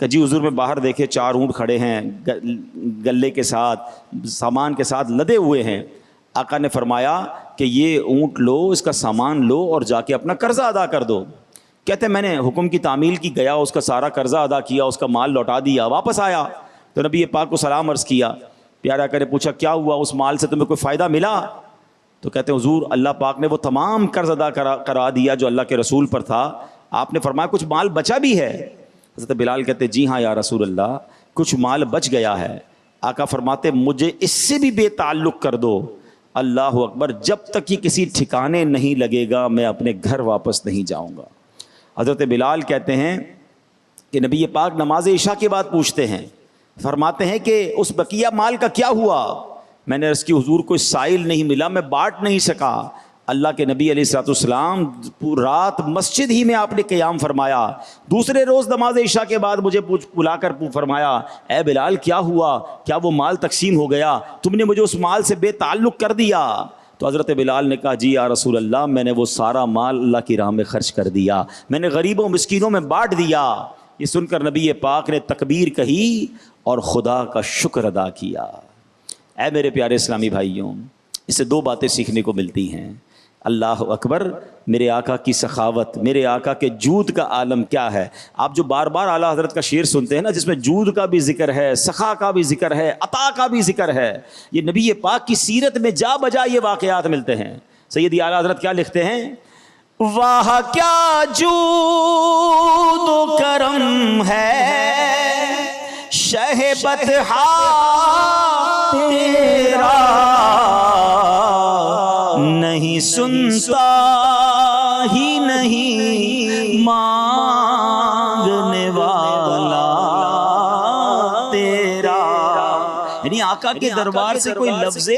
کہ جی حضور میں باہر دیکھے 4 اونٹ کھڑے ہیں گلے کے ساتھ، سامان کے ساتھ لدے ہوئے ہیں۔ آقا نے فرمایا کہ یہ اونٹ لو، اس کا سامان لو اور جا کے اپنا قرضہ ادا کر دو۔ کہتے ہیں میں نے حکم کی تعمیل کی، گیا اس کا سارا قرضہ ادا کیا، اس کا مال لوٹا دیا، واپس آیا تو نبی پاک کو سلام عرض کیا۔ پیارے آقا نے پوچھا کیا ہوا، اس مال سے تمہیں کوئی فائدہ ملا؟ تو کہتے ہیں حضور اللہ پاک نے وہ تمام قرض ادا کرا دیا جو اللہ کے رسول پر تھا۔ آپ نے فرمایا کچھ مال بچا بھی ہے؟ حضرت بلال کہتے جی ہاں یا رسول اللہ، کچھ مال بچ گیا ہے۔ آقا فرماتے مجھے اس سے بھی بے تعلق کر دو۔ اللہ اکبر، جب تک یہ کسی ٹھکانے نہیں لگے گا میں اپنے گھر واپس نہیں جاؤں گا۔ حضرت بلال کہتے ہیں کہ نبی پاک نماز عشاء کے بعد پوچھتے ہیں، فرماتے ہیں کہ اس بقیہ مال کا کیا ہوا؟ میں نے عرض کی حضور کوئی سائل نہیں ملا، میں بانٹ نہیں سکا۔ اللہ کے نبی علیہ الصلوۃ والسلام رات مسجد ہی میں آپ نے قیام فرمایا۔ دوسرے روز نماز عشاء کے بعد مجھے بلا کر فرمایا اے بلال کیا ہوا، کیا وہ مال تقسیم ہو گیا؟ تم نے مجھے اس مال سے بے تعلق کر دیا۔ تو حضرت بلال نے کہا جی یا رسول اللہ، میں نے وہ سارا مال اللہ کی راہ میں خرچ کر دیا، میں نے غریبوں مسکینوں میں بانٹ دیا۔ یہ سن کر نبی پاک نے تکبیر کہی اور خدا کا شکر ادا کیا۔ اے میرے پیارے اسلامی بھائیوں، اس سے 2 باتیں سیکھنے کو ملتی ہیں۔ اللہ اکبر، میرے آقا کی سخاوت، میرے آقا کے جود کا عالم کیا ہے۔ آپ جو بار بار اعلیٰ حضرت کا شعر سنتے ہیں نا، جس میں جود کا بھی ذکر ہے، سخا کا بھی ذکر ہے، عطا کا بھی ذکر ہے، یہ نبی پاک کی سیرت میں جا بجا یہ واقعات ملتے ہیں۔ سیدی اعلیٰ حضرت کیا لکھتے ہیں؟ واہ کیا جود و کرم ہے شہ بطحا تیرا، نہیں سنتا ہی نہیں مانگنے والا تیرا۔ یعنی آقا کے دربار سے کوئی لفظ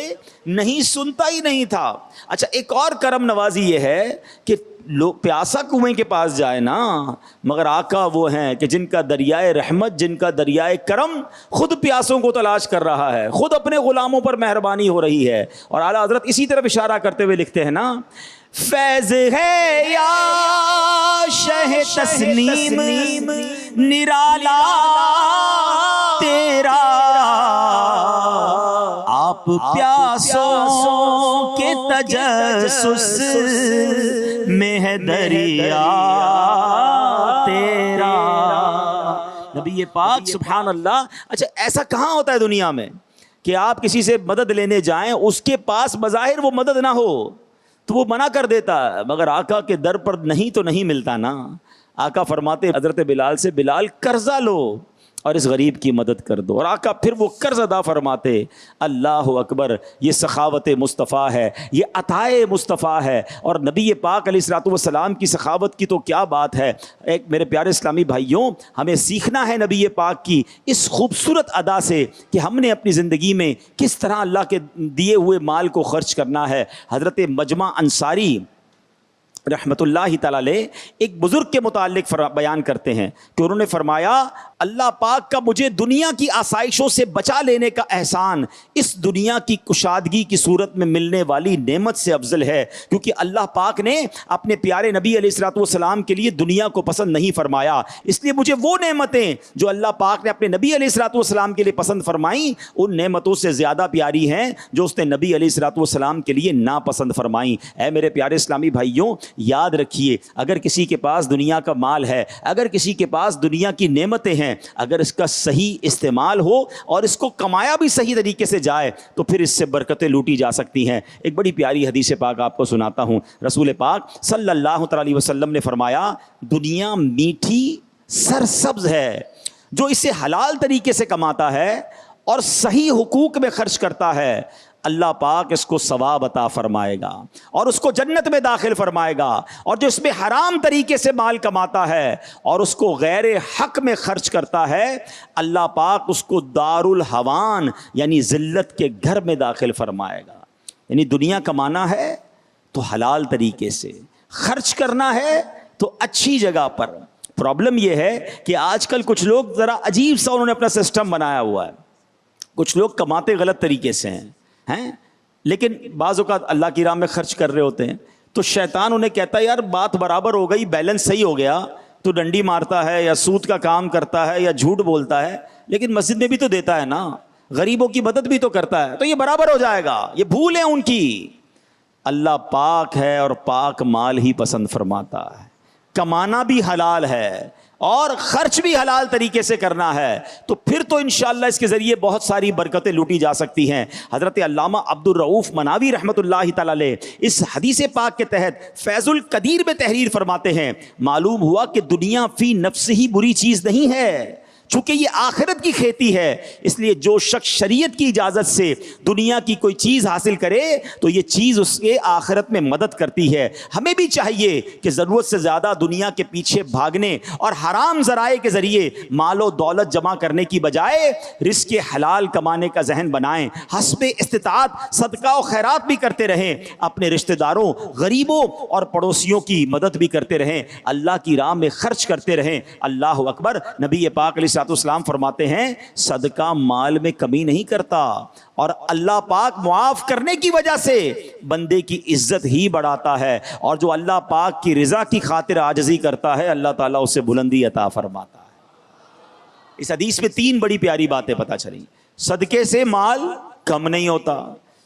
نہیں سنتا ہی نہیں تھا۔ اچھا ایک اور کرم نوازی یہ ہے کہ لوگ پیاسا کنویں کے پاس جائے نا، مگر آقا وہ ہیں کہ جن کا دریائے رحمت، جن کا دریائے کرم خود پیاسوں کو تلاش کر رہا ہے، خود اپنے غلاموں پر مہربانی ہو رہی ہے۔ اور اعلیٰ حضرت اسی طرف اشارہ کرتے ہوئے لکھتے ہیں نا، فیض ہے یا شہ تسلیم نرالا تیرا، آپ پیاسوں کے تجسس میں ہے دریا تیرا۔ نبی پاک سبحان اللہ۔ اچھا ایسا کہاں ہوتا ہے دنیا میں کہ آپ کسی سے مدد لینے جائیں، اس کے پاس بظاہر وہ مدد نہ ہو تو وہ منع کر دیتا ہے، مگر آقا کے در پر نہیں تو نہیں ملتا نا۔ آقا فرماتے حضرت بلال سے بلال قرضہ لو اور اس غریب کی مدد کر دو، اور آقا پھر وہ قرض ادا فرماتے۔ اللہ اکبر، یہ سخاوت مصطفیٰ ہے، یہ عطائے مصطفیٰ ہے۔ اور نبی پاک علیہ الصلوۃ والسلام کی سخاوت کی تو کیا بات ہے۔ ایک میرے پیارے اسلامی بھائیوں، ہمیں سیکھنا ہے نبی پاک کی اس خوبصورت ادا سے کہ ہم نے اپنی زندگی میں کس طرح اللہ کے دیے ہوئے مال کو خرچ کرنا ہے۔ حضرت مجمع انصاری رحمت اللہ تعالی علیہ ایک بزرگ کے متعلق بیان کرتے ہیں کہ انہوں نے فرمایا اللہ پاک کا مجھے دنیا کی آسائشوں سے بچا لینے کا احسان اس دنیا کی کشادگی کی صورت میں ملنے والی نعمت سے افضل ہے، کیونکہ اللہ پاک نے اپنے پیارے نبی علیہ الصلوۃ والسلام کے لیے دنیا کو پسند نہیں فرمایا، اس لیے مجھے وہ نعمتیں جو اللہ پاک نے اپنے نبی علیہ الصلوۃ والسلام کے لیے پسند فرمائیں ان نعمتوں سے زیادہ پیاری ہیں جو اس نے نبی علیہ الصلوۃ والسلام کے لیے ناپسند فرمائیں۔ اے میرے پیارے اسلامی بھائیوں، یاد رکھیے اگر کسی کے پاس دنیا کا مال ہے، اگر کسی کے پاس دنیا کی نعمتیں ہیں، اگر اس کا صحیح استعمال ہو اور اس کو کمایا بھی صحیح طریقے سے جائے تو پھر اس سے برکتیں لوٹی جا سکتی ہیں۔ ایک بڑی پیاری حدیث پاک آپ کو سناتا ہوں۔ رسول پاک صلی اللہ علیہ وسلم نے فرمایا دنیا میٹھی سرسبز ہے، جو اسے حلال طریقے سے کماتا ہے اور صحیح حقوق میں خرچ کرتا ہے اللہ پاک اس کو ثواب عطا فرمائے گا اور اس کو جنت میں داخل فرمائے گا، اور جو اس میں حرام طریقے سے مال کماتا ہے اور اس کو غیر حق میں خرچ کرتا ہے اللہ پاک اس کو دار الحوان یعنی ذلت کے گھر میں داخل فرمائے گا۔ یعنی دنیا کمانا ہے تو حلال طریقے سے، خرچ کرنا ہے تو اچھی جگہ پر۔ پرابلم یہ ہے کہ آج کل کچھ لوگ ذرا عجیب سا انہوں نے اپنا سسٹم بنایا ہوا ہے، کچھ لوگ کماتے غلط طریقے سے ہیں لیکن بعض اوقات اللہ کی راہ میں خرچ کر رہے ہوتے ہیں تو شیطان انہیں کہتا ہے یار بات برابر ہو گئی، بیلنس صحیح ہو گیا، تو ڈنڈی مارتا ہے یا سود کا کام کرتا ہے یا جھوٹ بولتا ہے، لیکن مسجد میں بھی تو دیتا ہے نا، غریبوں کی مدد بھی تو کرتا ہے، تو یہ برابر ہو جائے گا، یہ بھول ہے ان کی۔ اللہ پاک ہے اور پاک مال ہی پسند فرماتا ہے، کمانا بھی حلال ہے اور خرچ بھی حلال طریقے سے کرنا ہے، تو پھر تو انشاءاللہ اس کے ذریعے بہت ساری برکتیں لوٹی جا سکتی ہیں۔ حضرت علامہ عبد الرؤوف مناوی رحمۃ اللہ تعالی علیہ اس حدیث پاک کے تحت فیض القدیر میں تحریر فرماتے ہیں، معلوم ہوا کہ دنیا فی نفس ہی بری چیز نہیں ہے، چونکہ یہ آخرت کی کھیتی ہے، اس لیے جو شخص شریعت کی اجازت سے دنیا کی کوئی چیز حاصل کرے تو یہ چیز اس کے آخرت میں مدد کرتی ہے۔ ہمیں بھی چاہیے کہ ضرورت سے زیادہ دنیا کے پیچھے بھاگنے اور حرام ذرائع کے ذریعے مال و دولت جمع کرنے کی بجائے رزق حلال کمانے کا ذہن بنائیں، حسب استطاعت صدقہ و خیرات بھی کرتے رہیں، اپنے رشتہ داروں، غریبوں اور پڑوسیوں کی مدد بھی کرتے رہیں، اللہ کی راہ میں خرچ کرتے رہیں۔ اللہ اکبر۔ نبی پاک علیہ السلام فرماتے ہیں صدقہ مال میں کمی نہیں کرتا، اور اللہ پاک معاف کرنے کی وجہ سے بندے کی عزت ہی بڑھاتا ہے، اور جو اللہ پاک کی رضا کی خاطر عاجزی کرتا ہے اللہ تعالیٰ اسے بلندی عطا فرماتا ہے۔ اس حدیث میں 3 بڑی پیاری باتیں پتہ چلی۔ صدقے سے مال کم نہیں ہوتا،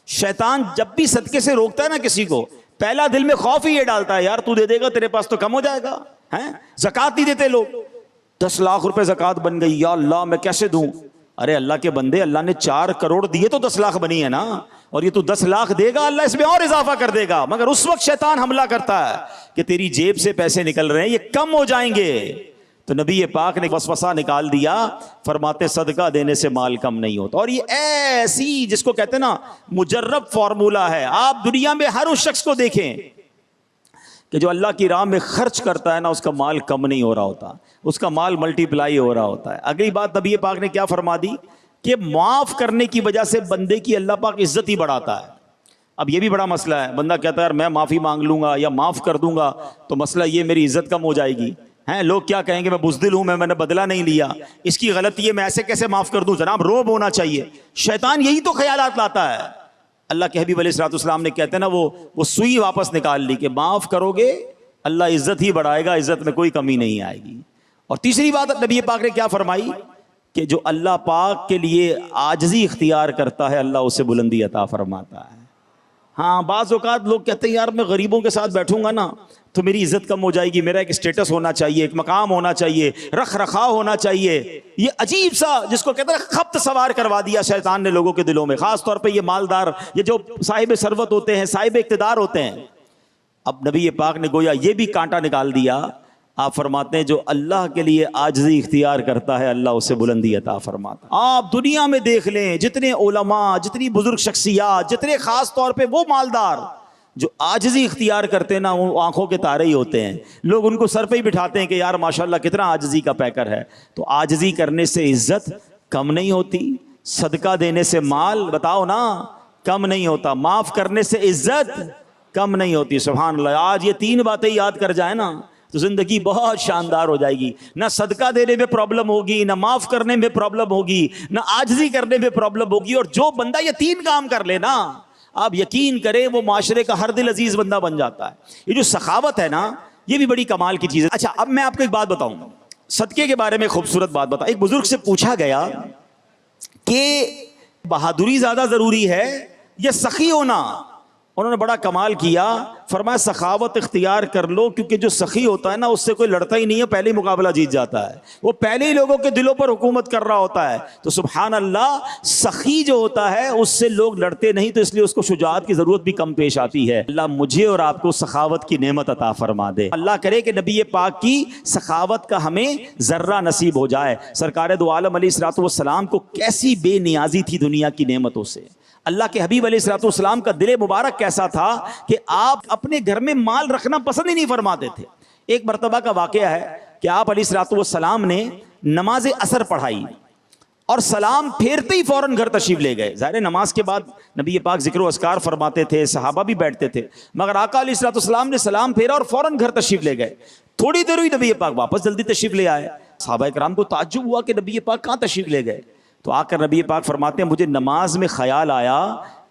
شیطان جب بھی صدقے سے روکتا ہے نا کسی کو، پہلا دل میں خوف ہی یہ ڈالتا ہے یار تو دے دے گا تیرے پاس تو کم ہو جائے گا، زکوٰۃ نہیں دیتے لوگ، 10 لاکھ روپے زکوٰۃ بن گئی، یا اللہ میں کیسے دوں؟ ارے اللہ کے بندے، اللہ نے 4 کروڑ دیے تو 10 لاکھ بنی ہے نا، اور یہ تو 10 لاکھ دے گا اللہ اس میں اور اضافہ کر دے گا، مگر اس وقت شیطان حملہ کرتا ہے کہ تیری جیب سے پیسے نکل رہے ہیں یہ کم ہو جائیں گے۔ تو نبی پاک نے وسوسہ نکال دیا، فرماتے صدقہ دینے سے مال کم نہیں ہوتا، اور یہ ایسی جس کو کہتے ہیں نا مجرب فارمولہ ہے۔ آپ دنیا میں ہر اس شخص کو دیکھیں کہ جو اللہ کی راہ میں خرچ کرتا ہے نا اس کا مال کم نہیں ہو رہا ہوتا، اس کا مال ملٹی پلائی ہو رہا ہوتا ہے۔ اگلی بات نبی پاک نے کیا فرما دی کہ معاف کرنے کی وجہ سے بندے کی اللہ پاک عزت ہی بڑھاتا ہے۔ اب یہ بھی بڑا مسئلہ ہے، بندہ کہتا ہے یار میں معافی مانگ لوں گا یا معاف کر دوں گا تو مسئلہ یہ میری عزت کم ہو جائے گی، لوگ کیا کہیں گے میں بزدل ہوں، میں نے بدلہ نہیں لیا، اس کی غلطی ہے، میں ایسے کیسے معاف کر دوں؟ جناب روب ہونا چاہیے۔ شیطان یہی تو خیالات لاتا ہے۔ اللہ کے حبیب علیہ السلام نے کہتے ہیں نا وہ سوئی واپس نکال لی کہ معاف کرو گے اللہ عزت ہی بڑھائے گا، عزت میں کوئی کمی نہیں آئے گی۔ اور تیسری بات نبی پاک نے کیا فرمائی کہ جو اللہ پاک کے لیے عاجزی اختیار کرتا ہے اللہ اسے بلندی عطا فرماتا ہے۔ ہاں بعض اوقات لوگ کہتے ہیں یار میں غریبوں کے ساتھ بیٹھوں گا نا تو میری عزت کم ہو جائے گی، میرا ایک اسٹیٹس ہونا چاہیے، ایک مقام ہونا چاہیے، رکھ رکھاؤ ہونا چاہیے۔ یہ عجیب سا جس کو کہتے ہیں خبط سوار کروا دیا شیطان نے لوگوں کے دلوں میں، خاص طور پہ یہ مالدار، یہ جو صاحب ثروت ہوتے ہیں، صاحب اقتدار ہوتے ہیں۔ اب نبی پاک نے گویا یہ بھی کانٹا نکال دیا۔ آپ فرماتے ہیں جو اللہ کے لیے عاجزی اختیار کرتا ہے اللہ اسے بلندی عطا فرماتا ہے۔ آپ دنیا میں دیکھ لیں جتنے علماء، جتنی بزرگ شخصیات، جتنے خاص طور پہ وہ مالدار جو عاجزی اختیار کرتے ہیں نا وہ آنکھوں کے تارے ہی ہوتے ہیں، لوگ ان کو سر پہ ہی بٹھاتے ہیں کہ یار ماشاءاللہ کتنا عاجزی کا پیکر ہے۔ تو عاجزی کرنے سے عزت کم نہیں ہوتی، صدقہ دینے سے مال بتاؤ نا کم نہیں ہوتا، معاف کرنے سے عزت کم نہیں ہوتی۔ سبحان اللہ، آج یہ 3 باتیں یاد کر جائیں نا تو زندگی بہت شاندار ہو جائے گی۔ نہ صدقہ دینے میں پرابلم ہوگی، نہ معاف کرنے میں پرابلم ہوگی، نہ عاجزی کرنے میں پرابلم ہوگی، اور جو بندہ یہ 3 کام کر لے نا آپ یقین کریں وہ معاشرے کا ہر دل عزیز بندہ بن جاتا ہے۔ یہ جو سخاوت ہے نا یہ بھی بڑی کمال کی چیز ہے۔ اچھا اب میں آپ کو ایک بات بتاؤں، صدقے کے بارے میں خوبصورت بات بتاؤں۔ ایک بزرگ سے پوچھا گیا کہ بہادری زیادہ ضروری ہے یا سخی ہونا؟ انہوں نے بڑا کمال کیا، فرمایا سخاوت اختیار کر لو، کیونکہ جو سخی ہوتا ہے نا اس سے کوئی لڑتا ہی نہیں ہے، پہلے ہی مقابلہ جیت جاتا ہے، وہ پہلے ہی لوگوں کے دلوں پر حکومت کر رہا ہوتا ہے۔ تو سبحان اللہ، سخی جو ہوتا ہے اس سے لوگ لڑتے نہیں، تو اس لیے اس کو شجاعت کی ضرورت بھی کم پیش آتی ہے۔ اللہ مجھے اور آپ کو سخاوت کی نعمت عطا فرما دے۔ اللہ کرے کہ نبی پاک کی سخاوت کا ہمیں ذرہ نصیب ہو جائے۔ سرکار دو عالم علیہ الصلوۃ والسلام کو کیسی بے نیازی تھی دنیا کی نعمتوں سے۔ اللہ کے حبیب علیہ الصلوۃ والسلام کا دل مبارک کیسا تھا کہ آپ اپنے گھر میں مال رکھنا پسند ہی نہیں فرماتے تھے۔ ایک مرتبہ کا واقعہ ہے کہ آپ علیہ الصلوۃ والسلام نے نماز عصر پڑھائی اور سلام پھیرتے ہی فوراً گھر تشریف لے گئے۔ ظاہر نماز کے بعد نبی پاک ذکر و اذکار فرماتے تھے، صحابہ بھی بیٹھتے تھے، مگر آقا علیہ الصلوۃ والسلام نے سلام پھیرا اور فوراً گھر تشریف لے گئے۔ تھوڑی دیر ہوئی نبی پاک واپس جلدی تشریف لے آئے۔ صحابہ کرام کو تعجب ہوا کہ نبی پاک کہاں تشریف لے گئے؟ تو آ کر نبی پاک فرماتے ہیں مجھے نماز میں خیال آیا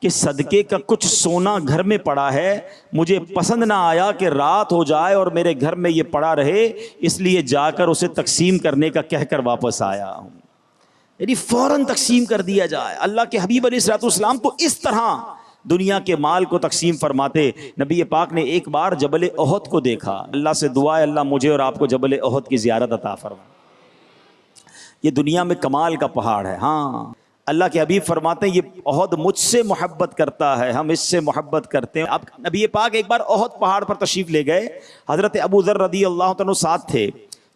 کہ کہ صدقے کا کچھ سونا گھر میں پڑا ہے، مجھے پسند نہ آیا کہ رات ہو جائے اور میرے گھر میں یہ پڑا رہے، اس لیے جا کر اسے تقسیم کرنے کا کہہ کر واپس آیا ہوں۔ یعنی فوراً تقسیم کر دیا جائے۔ اللہ کے حبیب علیہ الصلوۃ والسلام تو اس طرح دنیا کے مال کو تقسیم فرماتے۔ نبی پاک نے ایک بار جبل احد کو دیکھا، اللہ سے دعا ہے اللہ مجھے اور آپ کو جبل احد کی زیارت عطا فرما۔ یہ دنیا میں کمال کا پہاڑ ہے۔ ہاں، اللہ کے حبیب فرماتے ہیں یہ احد مجھ سے محبت کرتا ہے، ہم اس سے محبت کرتے ہیں۔ اب نبی پاک ایک بار احد پہاڑ پر تشریف لے گئے، حضرت ابو ذر رضی اللہ عنہ ساتھ تھے۔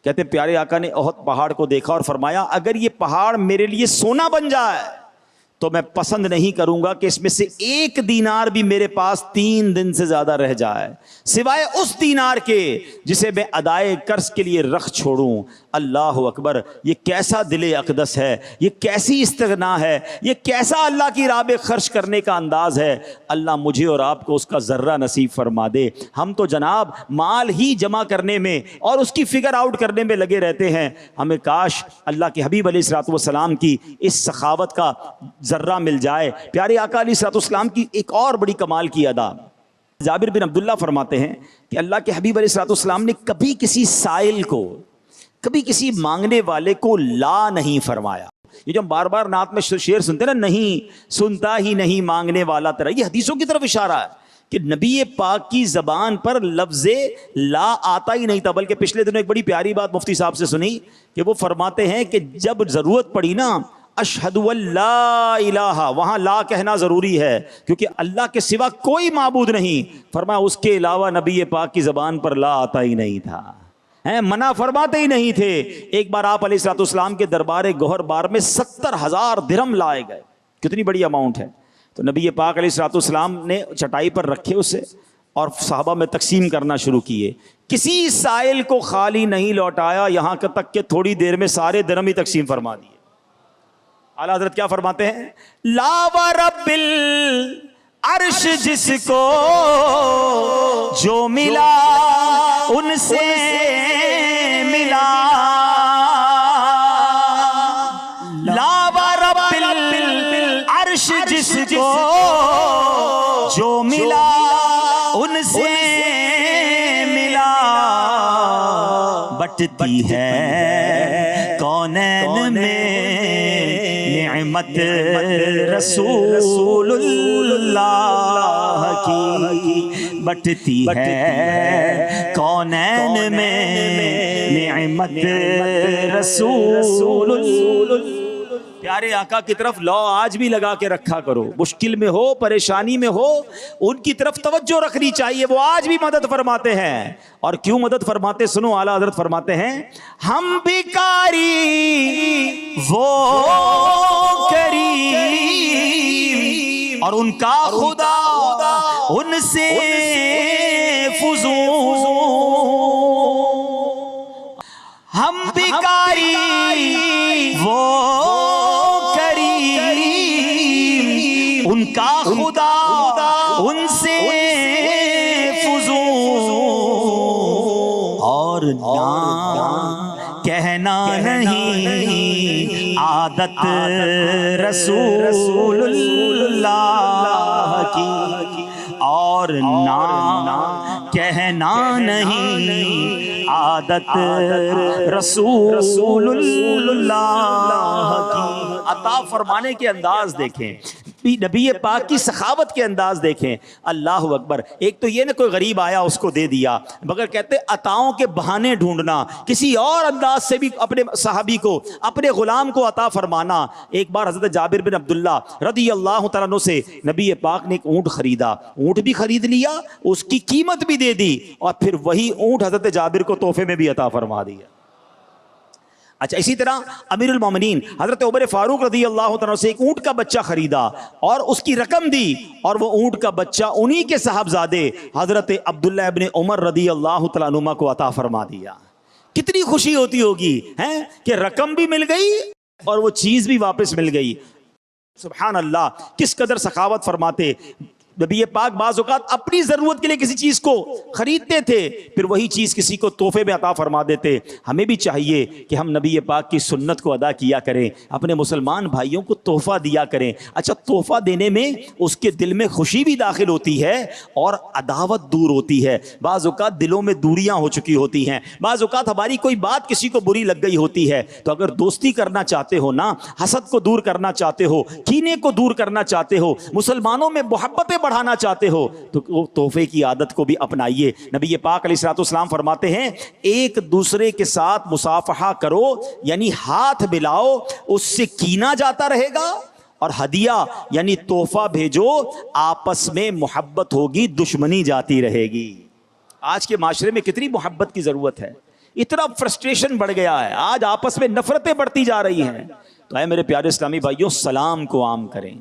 کہتے ہیں پیارے آقا نے احد پہاڑ کو دیکھا اور فرمایا اگر یہ پہاڑ میرے لیے سونا بن جائے تو میں پسند نہیں کروں گا کہ اس میں سے ایک دینار بھی میرے پاس 3 دن سے زیادہ رہ جائے، سوائے اس دینار کے جسے میں ادائے قرض کے لیے رکھ چھوڑوں۔ اللہ اکبر، یہ کیسا دل اقدس ہے، یہ کیسی استغنا ہے، یہ کیسا اللہ کی راہ میں خرچ کرنے کا انداز ہے۔ اللہ مجھے اور آپ کو اس کا ذرہ نصیب فرما دے۔ ہم تو جناب مال ہی جمع کرنے میں اور اس کی فگر آؤٹ کرنے میں لگے رہتے ہیں۔ ہمیں کاش اللہ کے حبیب علیہ الصلوۃ والسلام کی اس سخاوت کا ذرہ مل جائے۔ پیارے آقا علیہ الصلوۃ والسلام کی ایک اور بڑی کمال کی ادا، جابر بن عبداللہ فرماتے ہیں کہ اللہ کے حبیب علیہ الصلوۃ والسلام نے کبھی کسی سائل کو، کبھی کسی مانگنے والے کو لا نہیں فرمایا۔ یہ جو ہم بار بار نعت میں شعر سنتے ہیں نا، نہیں سنتا ہی نہیں مانگنے والا تیرا، یہ حدیثوں کی طرف اشارہ ہے کہ نبی پاک کی زبان پر لفظ لا آتا ہی نہیں تھا۔ بلکہ پچھلے دنوں ایک بڑی پیاری بات مفتی صاحب سے سنی کہ وہ فرماتے ہیں کہ جب ضرورت پڑی نا اشہد اللہ الہ، وہاں لا کہنا ضروری ہے کیونکہ اللہ کے سوا کوئی معبود نہیں۔ فرمایا اس کے علاوہ نبی پاک کی زبان پر لا آتا ہی نہیں تھا، منع فرماتے ہی نہیں تھے۔ ایک بار آپ علیہ الصلوۃ والسلام کے دربار گوہر بار میں 70,000 درہم لائے گئے، کتنی بڑی اماؤنٹ ہے۔ تو نبی پاک علیہ الصلوۃ والسلام نے چٹائی پر رکھے اسے اور صحابہ میں تقسیم کرنا شروع کیے۔ کسی سائل کو خالی نہیں لوٹایا، یہاں تک کہ تھوڑی دیر میں سارے درہم ہی تقسیم فرما دیے۔ اعلیٰ حضرت کیا فرماتے ہیں؟ لا ورب العرش جس کو جو ملا ان سے ملا، لا ورب العرش جس کو جو ملا ان سے ملا، بٹتی ہے کونین میں نعمت رسول اللہ کی، بٹتی ہے کونین میں نعمت رسول اللہ۔ پیارے آقا کی طرف لو آج بھی لگا کے رکھا کرو، مشکل میں ہو، پریشانی میں ہو، ان کی طرف توجہ رکھنی چاہیے، وہ آج بھی مدد فرماتے ہیں۔ اور کیوں مدد فرماتے سنو، اعلیٰ حضرت فرماتے ہیں ہم بھکاری وہ کریم اور ان کا خدا ان سے فزون، ہم بھکاری وہ ان کا خدا ان سے فزون، اور نہ کہنا نہیں عادت رسول اللہ کی، اور نہ کہنا نہیں عادت رسول اللہ کی۔ عطا فرمانے کے انداز دیکھیں، نبی پاک کی سخاوت کے انداز دیکھیں۔ اللہ اکبر، ایک تو یہ نہ کوئی غریب آیا اس کو دے دیا، مگر کہتے عطاؤں کے بہانے ڈھونڈنا، کسی اور انداز سے بھی اپنے صحابی کو، اپنے غلام کو عطا فرمانا۔ ایک بار حضرت جابر بن عبداللہ رضی اللہ تعالیٰ عنہ سے نبی پاک نے ایک اونٹ خریدا، اونٹ بھی خرید لیا، اس کی قیمت بھی دے دی، اور پھر وہی اونٹ حضرت جابر کو تحفے میں بھی عطا فرما دیا۔ اچھا، اسی طرح امیر المومنین حضرت عمر فاروق رضی اللہ عنہ سے ایک اونٹ کا بچہ خریدا اور اس کی رقم دی، اور وہ اونٹ کا بچہ انہی کے صاحبزادے حضرت عبداللہ ابن عمر رضی اللہ تعالیٰ عنہما کو عطا فرما دیا۔ کتنی خوشی ہوتی ہوگی کہ رقم بھی مل گئی اور وہ چیز بھی واپس مل گئی۔ سبحان اللہ، کس قدر سخاوت فرماتے۔ نبی پاک بعض اوقات اپنی ضرورت کے لیے کسی چیز کو خریدتے تھے، پھر وہی چیز کسی کو تحفے میں عطا فرما دیتے۔ ہمیں بھی چاہیے کہ ہم نبی پاک کی سنت کو ادا کیا کریں، اپنے مسلمان بھائیوں کو تحفہ دیا کریں۔ اچھا، تحفہ دینے میں اس کے دل میں خوشی بھی داخل ہوتی ہے اور عداوت دور ہوتی ہے۔ بعض اوقات دلوں میں دوریاں ہو چکی ہوتی ہیں، بعض اوقات ہماری کوئی بات کسی کو بری لگ گئی ہوتی ہے، تو اگر دوستی کرنا چاہتے ہو نا، حسد کو دور کرنا چاہتے ہو، کینے کو دور کرنا چاہتے ہو، مسلمانوں میں محبتیں بڑھانا چاہتے ہو، تو تحفے کی عادت کو بھی اپنائیے۔ نبی پاک علیہ الصلوۃ والسلام فرماتے ہیں ایک دوسرے کے ساتھ مصافحہ کرو، یعنی ہاتھ ملاؤ، اس سے کینہ جاتا رہے گا، اور ہدیہ یعنی تحفہ بھیجو، آپس میں محبت ہوگی، دشمنی جاتی رہے گی۔ آج کے معاشرے میں کتنی محبت کی ضرورت ہے، اتنا فرسٹریشن بڑھ گیا ہے، آج آپس میں نفرتیں بڑھتی جا رہی ہیں۔ تو اے میرے پیارے اسلامی بھائیوں، سلام کو عام کریں۔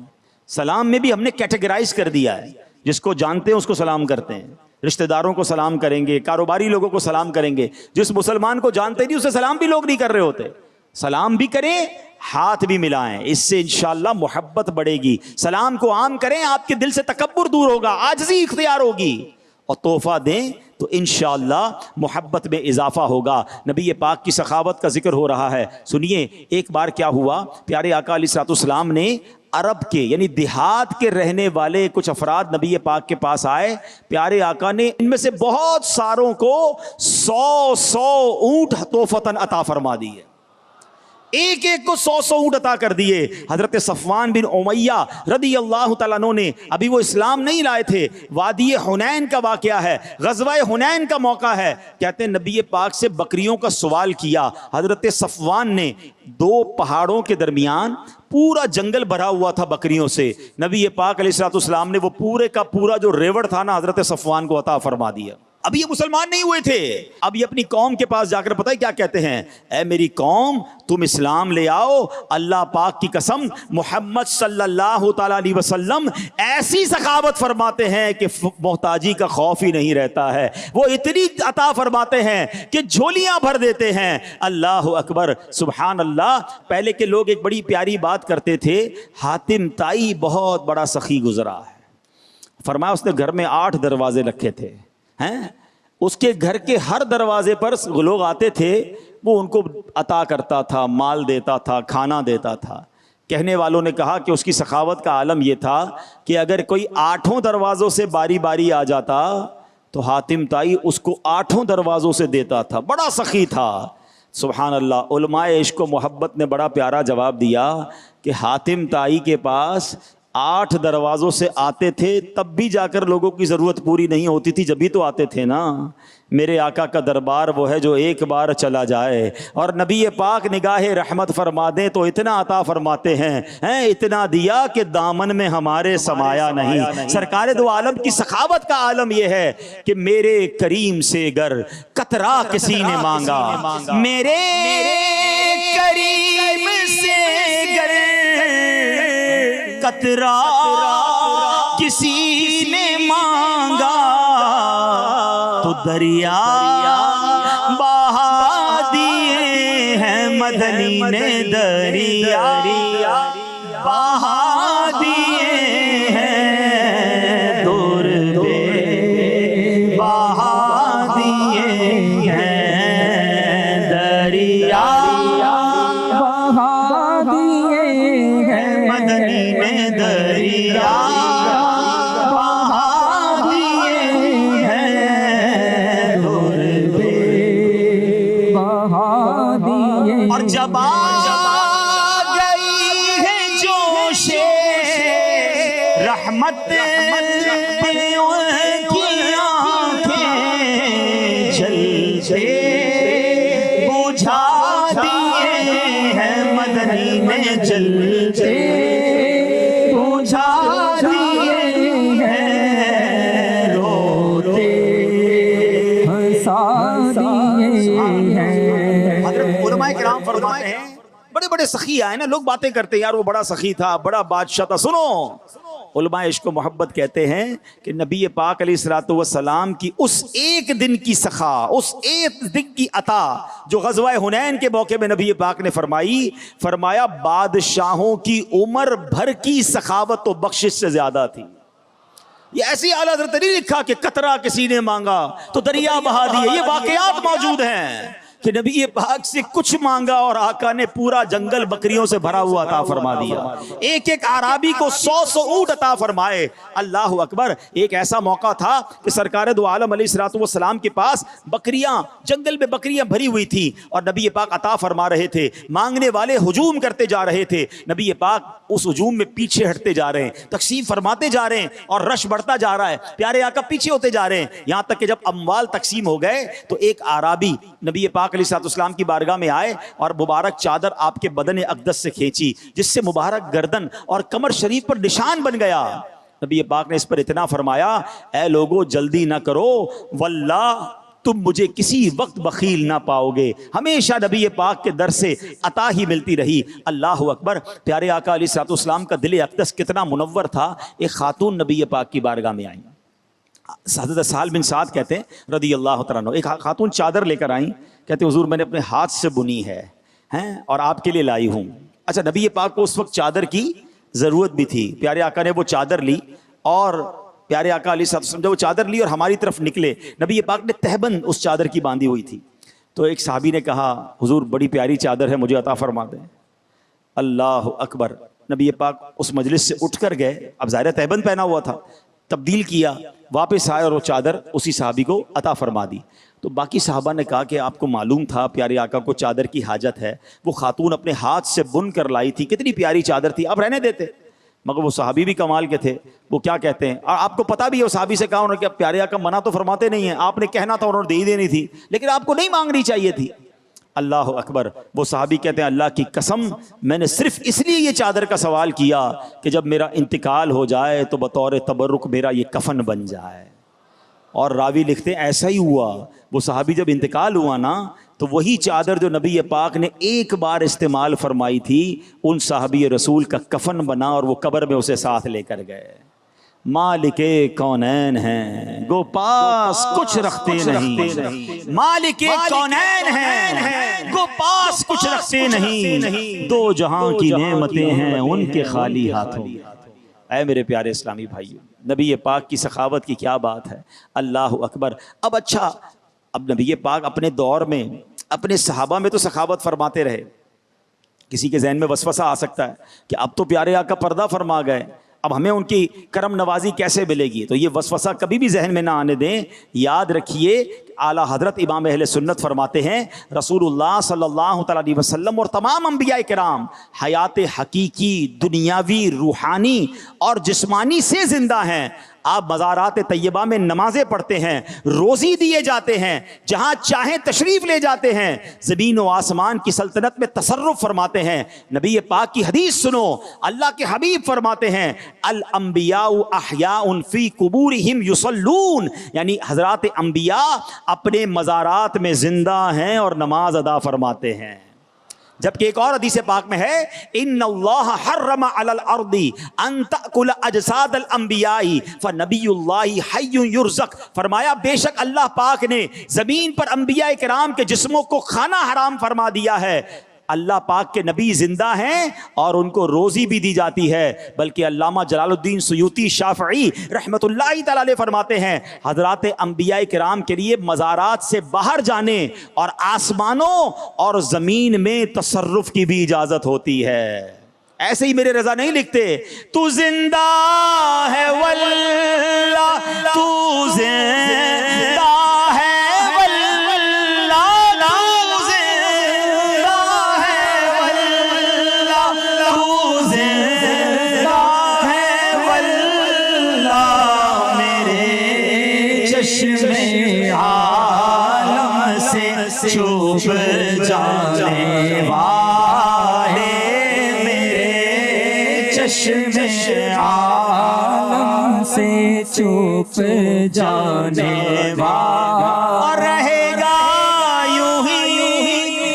سلام میں بھی ہم نے کیٹیگرائز کر دیا ہے، جس کو جانتے ہیں اس کو سلام کرتے ہیں، رشتہ داروں کو سلام کریں گے، کاروباری لوگوں کو سلام کریں گے، جس مسلمان کو جانتے نہیں اسے سلام بھی لوگ نہیں کر رہے ہوتے۔ سلام بھی کریں، ہاتھ بھی ملائیں، اس سے انشاءاللہ محبت بڑھے گی۔ سلام کو عام کریں، آپ کے دل سے تکبر دور ہوگا، عاجزی اختیار ہوگی، اور تحفہ دیں تو انشاءاللہ محبت میں اضافہ ہوگا۔ نبی پاک کی سخاوت کا ذکر ہو رہا ہے، سنیے ایک بار کیا ہوا، پیارے آقا علیہ الصلوۃ والسلام نے عرب کے یعنی دیہات کے رہنے والے کچھ افراد نبی پاک کے پاس آئے۔ پیارے آقا نے ان میں سے بہت ساروں کو 100 اونٹ تحفتاً عطا فرما دیے، ایک ایک کو 100 اونٹ عطا کر دیے۔ حضرت صفوان بن امیہ رضی اللہ تعالیٰ عنہ نے، ابھی وہ اسلام نہیں لائے تھے، وادی حنین کا واقعہ ہے، غزوہ حنین کا موقع ہے، کہتے ہیں نبی پاک سے بکریوں کا سوال کیا۔ حضرت صفوان نے 2 پہاڑوں کے درمیان پورا جنگل بھرا ہوا تھا بکریوں سے، نبی پاک علیہ الصلوۃ والسلام نے وہ پورے کا پورا جو ریوڑ تھا نا حضرت صفوان کو عطا فرما دیا۔ اب یہ مسلمان نہیں ہوئے تھے، اب یہ اپنی قوم کے پاس جا کر پتہ ہے کیا کہتے ہیں، اے میری قوم تم اسلام لے آؤ، اللہ پاک کی قسم محمد صلی اللہ تعالی علیہ وسلم ایسی سخاوت فرماتے ہیں کہ محتاجی کا خوف ہی نہیں رہتا ہے، وہ اتنی عطا فرماتے ہیں کہ جھولیاں بھر دیتے ہیں۔ اللہ اکبر، سبحان اللہ۔ پہلے کے لوگ ایک بڑی پیاری بات کرتے تھے، حاتم طائی بہت بڑا سخی گزرا ہے، فرمایا اس نے گھر میں 8 دروازے رکھے تھے ہیں، اس کے گھر کے ہر دروازے پر لوگ آتے تھے، وہ ان کو عطا کرتا تھا، مال دیتا تھا، کھانا دیتا تھا۔ کہنے والوں نے کہا کہ اس کی سخاوت کا عالم یہ تھا کہ اگر کوئی 8 دروازوں سے باری باری آ جاتا تو حاتم طائی اس کو 8 دروازوں سے دیتا تھا، بڑا سخی تھا۔ سبحان اللہ۔ علماء عشق و محبت نے بڑا پیارا جواب دیا کہ حاتم طائی کے پاس 8 دروازوں سے آتے تھے، تب بھی جا کر لوگوں کی ضرورت پوری نہیں ہوتی تھی، جبھی تو آتے تھے نا۔ میرے آقا کا دربار وہ ہے جو ایک بار چلا جائے، اور نبی پاک نگاہ رحمت فرما دیں تو اتنا عطا فرماتے ہیں، اتنا دیا کہ دامن میں ہمارے سمایا نہیں۔ سرکار دو عالم کی سخاوت کا عالم یہ ہے کہ میرے کریم سے گر قطرہ کسی نے مانگا، میرے کریم سے گر قطرہ کسی نے مانگا تو دریا بہا دیے ہیں، مدنی نے دریا بہا دیے ہیں، دور دے بہا دیے ہیں، دریا بہا دیے ہیں، مدنی نے دریا اور جب آ گئی ہے جوش رحمت پہ ان کی آنکھیں جلتے بجھا دیے ہیں، مدنی نے جلتے بجھا دیے ہیں، روتے ہنسا دیے ہیں۔ حضرت علماء کرام فرماتے ہیں، بڑے بڑے سخی آئے نا، لوگ باتیں کرتے ہیں یار وہ بڑا سخی تھا، بڑا بادشاہ تھا۔ سنو، علماء عشق و محبت کہتے ہیں کہ نبی پاک علیہ الصلوۃ والسلام کی اس ایک دن کی سخا، اس ایک دن کی عطا جو غزوہ حنین کے موقع میں نبی پاک نے فرمایا بادشاہوں کی عمر بھر کی سخاوت و بخشش سے زیادہ تھی۔ یہ ایسی اعلیٰ حضرت نہیں لکھا کہ قطرہ کسی نے مانگا تو دریا بہا دیے، یہ واقعات موجود ہیں کہ نبی پاک سے کچھ مانگا اور آقا نے پورا جنگل بکریوں سے بھرا ہوا عطا فرما دیا، ایک ایک عرابی کو 100 اونٹ عطا فرمائے۔ اللہ اکبر۔ ایک ایسا موقع تھا کہ سرکار دو عالم علیہ الصلوۃ والسلام کے پاس بکریاں، جنگل میں بکریاں بھری ہوئی تھی اور نبی پاک عطا فرما رہے تھے، مانگنے والے ہجوم کرتے جا رہے تھے، نبی پاک اس ہجوم میں پیچھے ہٹتے جا رہے ہیں، تقسیم فرماتے جا رہے ہیں اور رش بڑھتا جا رہا ہے، پیارے آقا پیچھے ہوتے جا رہے ہیں، یہاں تک کہ جب اموال تقسیم ہو گئے تو ایک عرابی نبی پاک علیہ الصلوۃ والسلام کی بارگاہ میں آئے اور مبارک چادر آپ کے بدن اقدس سے کھینچی، جس سے مبارک گردن اور کمر شریف پر نشان بن گیا۔ نبی پاک نے اس پر اتنا فرمایا، اے لوگو جلدی نہ کرو، واللہ تم مجھے کسی وقت بخیل نہ پاؤ گے، ہمیشہ نبی پاک کے در سے عطا ہی ملتی رہی۔ اللہ اکبر۔ پیارے آقا علیہ الصلوۃ والسلام کا دل اقدس کتنا منور تھا۔ ایک خاتون نبی پاک کی بارگاہ میں آئیں، حضرت سہل بن سعد کہتے ہیں رضی اللہ تعالیٰ عنہ، ایک خاتون چادر لے کر آئیں، کہتے حضور میں نے اپنے ہاتھ سے بنی ہے اور آپ کے لیے لائی ہوں۔ اچھا، نبی پاک کو اس وقت چادر کی ضرورت بھی تھی، پیارے آقا نے وہ چادر لی اور پیارے آقا علیہ الصلوۃ والسلام جب وہ چادر لی اور ہماری طرف نکلے، نبی پاک نے تہبند اس چادر کی باندھی ہوئی تھی، تو ایک صحابی نے کہا حضور بڑی پیاری چادر ہے، مجھے عطا فرما دیں۔ اللہ اکبر۔ نبی پاک اس مجلس سے اٹھ کر گئے، اب ظاہر تہبند پہنا ہوا تھا، تبدیل کیا، واپس آئے اور وہ چادر اسی صحابی کو عطا فرما دی۔ تو باقی صحابہ نے کہا کہ آپ کو معلوم تھا پیارے آقا کو چادر کی حاجت ہے، وہ خاتون اپنے ہاتھ سے بن کر لائی تھی، کتنی پیاری چادر تھی، آپ رہنے دیتے۔ مگر وہ صحابی بھی کمال کے تھے، وہ کیا کہتے ہیں، اور آپ کو پتا بھی ہے، وہ صحابی سے کہا انہوں نے کہ پیارے آقا منع تو فرماتے نہیں ہیں، آپ نے کہنا تھا، انہوں نے دے ہی دینی تھی، لیکن آپ کو نہیں مانگنی چاہیے تھی۔ اللہ اکبر۔ وہ صحابی کہتے ہیں اللہ کی قسم میں نے صرف اس لیے یہ چادر کا سوال کیا کہ جب میرا انتقال ہو جائے تو بطور تبرک میرا یہ کفن بن جائے۔ اور راوی لکھتے ہیں ایسا ہی ہوا، وہ صحابی جب انتقال ہوا نا تو وہی چادر جو نبی پاک نے ایک بار استعمال فرمائی تھی ان صحابی رسول کا کفن بنا اور وہ قبر میں اسے ساتھ لے کر گئے۔ مالک کونین ہیں گو پاس کچھ رکھتے نہیں، مالک کونین ہیں گو پاس کچھ رکھتے نہیں، دو جہاں کی نعمتیں ہیں ان کے خالی ہاتھوں۔ اے میرے پیارے اسلامی بھائیو، نبی پاک کی سخاوت کی کیا بات ہے، اللہ اکبر۔ اب اچھا، اب نبی پاک اپنے دور میں اپنے صحابہ میں تو سخاوت فرماتے رہے، کسی کے ذہن میں وسوسہ آ سکتا ہے کہ اب تو پیارے آقا پردہ فرما گئے، اب ہمیں ان کی کرم نوازی کیسے ملے گی، تو یہ وسوسہ کبھی بھی ذہن میں نہ آنے دیں۔ یاد رکھیے اعلیٰ حضرت امام اہل سنت فرماتے ہیں رسول اللہ صلی اللہ تعالیٰ علیہ وسلم اور تمام انبیاء کرام حیات حقیقی، دنیاوی، روحانی اور جسمانی سے زندہ ہیں۔ آپ مزارات طیبہ میں نمازیں پڑھتے ہیں، روزی دیے جاتے ہیں، جہاں چاہیں تشریف لے جاتے ہیں، زمین و آسمان کی سلطنت میں تصرف فرماتے ہیں۔ نبی پاک کی حدیث سنو، اللہ کے حبیب فرماتے ہیں الانبیاء احیاء فی قبورہم یصلون، یعنی حضرات انبیاء اپنے مزارات میں زندہ ہیں اور نماز ادا فرماتے ہیں۔ جبکہ ایک اور حدیث پاک میں ہے ان اللہ حرم علی الارض ان تأکل اجساد الانبیاء فنبی اللہ حی یرزق، فرمایا بے شک اللہ پاک نے زمین پر انبیاء کرام کے جسموں کو کھانا حرام فرما دیا ہے۔ اللہ پاک کے نبی زندہ ہیں اور ان کو روزی بھی دی جاتی ہے، بلکہ علامہ جلال الدین سیوطی شافعی رحمت اللہ تعالی علیہ فرماتے ہیں حضرات انبیاء کرام کے لیے مزارات سے باہر جانے اور آسمانوں اور زمین میں تصرف کی بھی اجازت ہوتی ہے۔ ایسے ہی میرے رضا نہیں لکھتے تو زندہ ہے واللہ تو زندہ ہے چھپ جانے والے میرے چشم عالم سے چھپ جانے والا رہے گا یوں ہی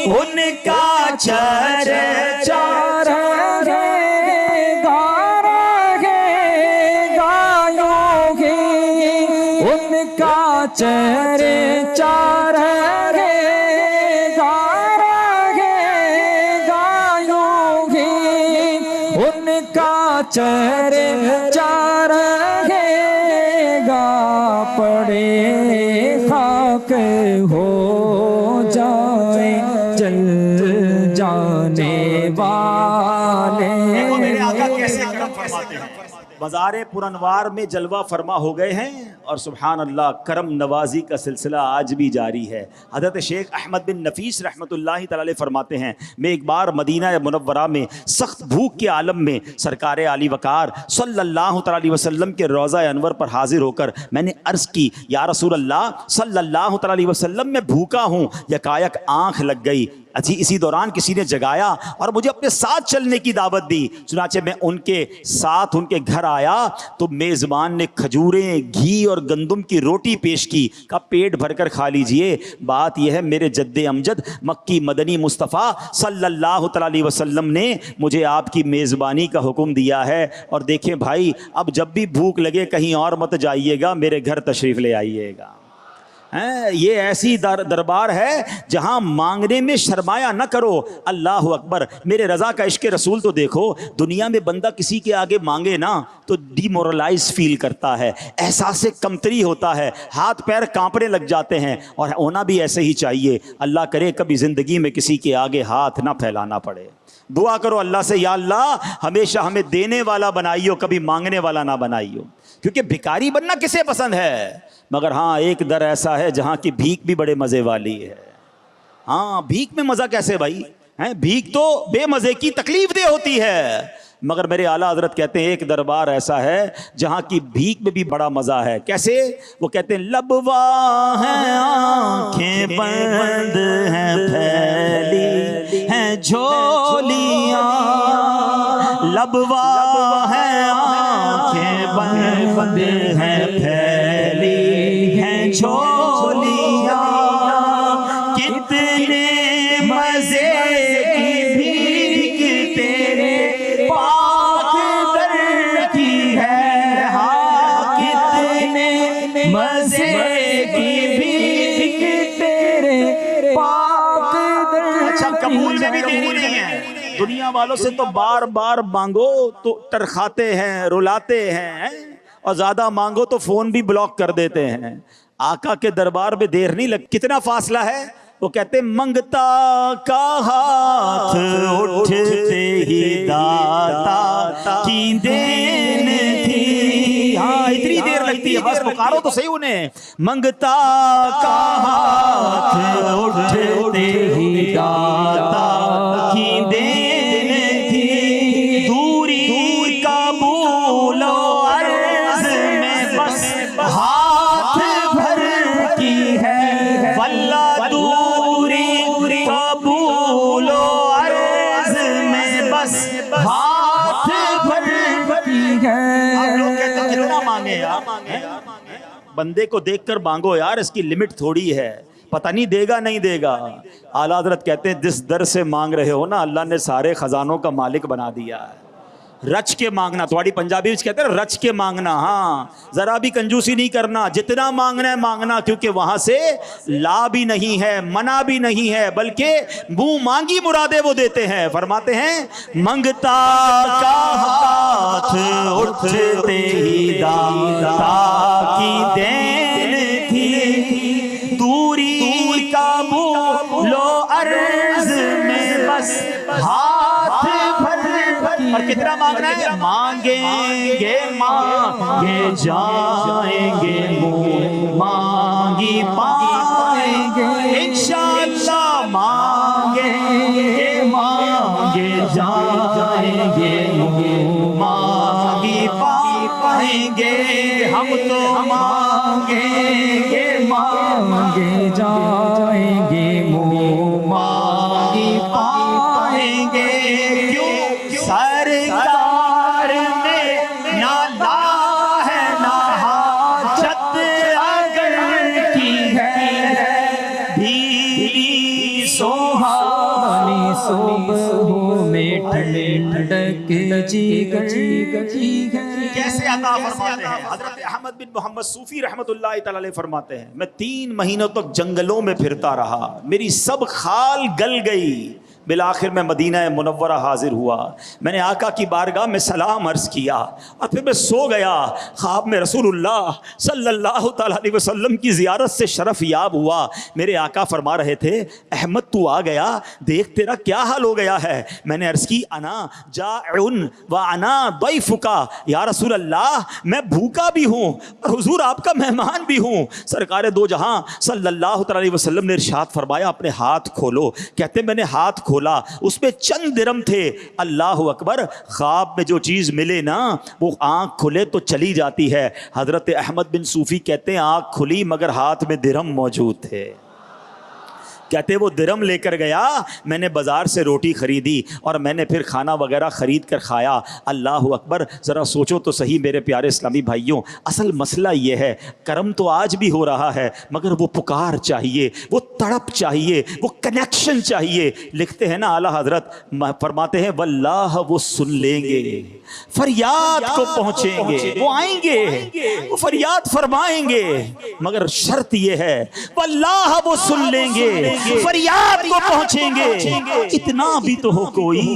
ان کا چرچا رہے گا یوں ہی ان کا چرچا چہرے چار ہے سارے خاک ہو جائیں جل جانے والے. دیکھو میرے آقا کیسے کرم فرماتے ہیں. مزار پرانوار میں جلوہ فرما ہو گئے ہیں اور سبحان اللہ کرم نوازی کا سلسلہ آج بھی جاری ہے. حضرت شیخ احمد بن نفیس رحمۃ اللہ تعالی علیہ فرماتے ہیں میں ایک بار مدینہ منورہ میں سخت بھوک کے عالم میں سرکار علی وقار صلی اللہ تعالی علیہ وسلم کے روضہ انور پر حاضر ہو کر میں نے عرض کی یا رسول اللہ صلی اللہ تعالی علیہ وسلم میں بھوکا ہوں. یکایک آنکھ لگ گئی. اسی دوران کسی نے جگایا اور مجھے اپنے ساتھ چلنے کی دعوت دی. چنانچہ میں ان کے ساتھ ان کے گھر آیا تو میزبان نے کھجوریں گھی اور گندم کی روٹی پیش کی. کہا پیٹ بھر کر کھا لیجئے. بات یہ ہے میرے جد امجد مکی مدنی مصطفیٰ صلی اللہ تعالی علیہ وسلم نے مجھے آپ کی میزبانی کا حکم دیا ہے. اور دیکھیں بھائی اب جب بھی بھوک لگے کہیں اور مت جائیے گا, میرے گھر تشریف لے آئیے گا. یہ ایسی دربار ہے جہاں مانگنے میں شرمایا نہ کرو. اللہ اکبر. میرے رضا کا عشق رسول تو دیکھو. دنیا میں بندہ کسی کے آگے مانگے نا تو ڈی مورلائز فیل کرتا ہے, احساس کمتری ہوتا ہے, ہاتھ پیر کانپنے لگ جاتے ہیں, اور ہونا بھی ایسے ہی چاہیے. اللہ کرے کبھی زندگی میں کسی کے آگے ہاتھ نہ پھیلانا پڑے. دعا کرو اللہ سے یا اللہ ہمیشہ ہمیں دینے والا بنائیو, کبھی مانگنے والا نہ بنائیو. کیونکہ بھکاری بننا کسے پسند ہے, مگر ہاں ایک در ایسا ہے جہاں کی بھیک بھی بڑے مزے والی ہے. ہاں بھیک میں مزہ کیسے بھائی, بھیک تو بے مزے کی تکلیف دہ ہوتی ہے. مگر میرے اعلیٰ حضرت کہتے ہیں ایک دربار ایسا ہے جہاں کی بھیک میں بھی بڑا مزہ ہے. کیسے؟ وہ کہتے ہیں لبوا ہیں آنکھیں بند ہیں پھیلی ہیں جھولیاں, لبوا ہیں آنکھیں بند ہیں پھیلی ہیں جھولیاں, کتنے مزے کی بھیک تیرے پاک در کی ہے. ہاں کتنے مزے کی بھیک تیرے پاک در. اچھا قبول میں بھی دینی نہیں ہے. دنیا والوں سے تو بار بار مانگو تو ٹرخاتے ہیں, رلاتے ہیں, اور زیادہ مانگو تو فون بھی بلاک کر دیتے ہیں. آقا کے دربار میں دیر نہیں لگ. کتنا فاصلہ ہے؟ وہ کہتے منگتا کا ہاتھ اٹھتے ہی داتا کی دین تھی. ہاں اتنی دیر لگتی ہے, بس پکارو تو صحیح انہیں. منگتا کا ہاتھ اٹھتے ہی داتا کی دین تھی. دوری کا بولو عرض میں بس ہاتھ بھر کی ہے. واللہ دوری کا بولو عرض میں بس ہاتھ بھر کی ہے. آپ لوگ کہتے ہیں کتنا مانگے یار, بندے کو دیکھ کر مانگو یار, اس کی لمٹ تھوڑی ہے, پتہ نہیں دے گا نہیں دے گا. اعلیٰ حضرت کہتے ہیں جس در سے مانگ رہے ہو نا اللہ نے سارے خزانوں کا مالک بنا دیا ہے. رچ کے مانگنا, تھوڑی پنجابی میں کہتے ہیں رچ کے مانگنا. ہاں ذرا بھی کنجوسی نہیں کرنا, جتنا مانگنا ہے مانگنا, کیونکہ وہاں سے لا بھی نہیں ہے منع بھی نہیں ہے, بلکہ منہ مانگی مرادیں وہ دیتے ہیں. فرماتے ہیں منگتا کا ہاتھ اٹھتے ہی داتا کی دین تھی. دوری کا بولو عرض میں بس ہاتھ بھر. اور کتنا مانگنا ہے؟ مانگیں گے مانگے جائیں گے, منہ مانگی پائیں گے انشاءاللہ. مانگیں گے مانگے جائیں گے, منہ مانگی پائیں گے. ہم تو مانگیں گے مانگے جائیں گے, منہ مانگی پائیں گے. سرکار میں نہ لا ہے نہ حاجت اگر کی ہے, بھیلی سوہانی صبح میں ٹھنڈک جیگر کی ہے. کیسے عطا فرماتے ہیں؟ حضرت احمد بن محمد صوفی رحمۃ اللہ تعالی علیہ فرماتے ہیں میں 3 مہینوں تک جنگلوں میں پھرتا رہا, میری سب خال گل گئی, بالآخر میں مدینہ منورہ حاضر ہوا، میں نے آقا کی بارگاہ میں سلام عرض کیا اور پھر میں سو گیا۔ خواب میں رسول اللہ صلی اللہ تعالیٰ علیہ وسلم کی زیارت سے شرف یاب ہوا۔ میرے آقا فرما رہے تھے احمد تو آ گیا، دیکھ تیرا کیا حال ہو گیا ہے۔ میں نے عرض کی انا جائعن و انا ضیفک، یا رسول اللہ میں بھوکا بھی ہوں اور حضور آپ کا مہمان بھی ہوں۔ سرکار دو جہاں صلی اللہ تعالیٰ علیہ وسلم نے ارشاد فرمایا اپنے ہاتھ کھولو۔ کہتے میں نے ہاتھ کھولا، اس میں چند درم تھے۔ اللہ اکبر، خواب میں جو چیز ملے نا وہ آنکھ کھلے تو چلی جاتی ہے۔ حضرت احمد بن صوفی کہتے ہیں آنکھ کھلی مگر ہاتھ میں درم موجود تھے۔ کہتے وہ درم لے کر گیا، میں نے بازار سے روٹی خریدی اور میں نے پھر کھانا وغیرہ خرید کر کھایا۔ اللہ اکبر، ذرا سوچو تو صحیح میرے پیارے اسلامی بھائیوں، اصل مسئلہ یہ ہے کرم تو آج بھی ہو رہا ہے مگر وہ پکار چاہیے، وہ تڑپ چاہیے، وہ کنیکشن چاہیے۔ لکھتے ہیں نا اعلیٰ حضرت فرماتے ہیں واللہ وہ سن لیں گے، فریاد کو پہنچیں گے، وہ آئیں گے، وہ فریاد فرمائیں گے، مگر شرط یہ ہے واللہ وہ سن لیں گے، فریاد کو پہنچیں گے۔ اتنا بھی تو ہو کوئی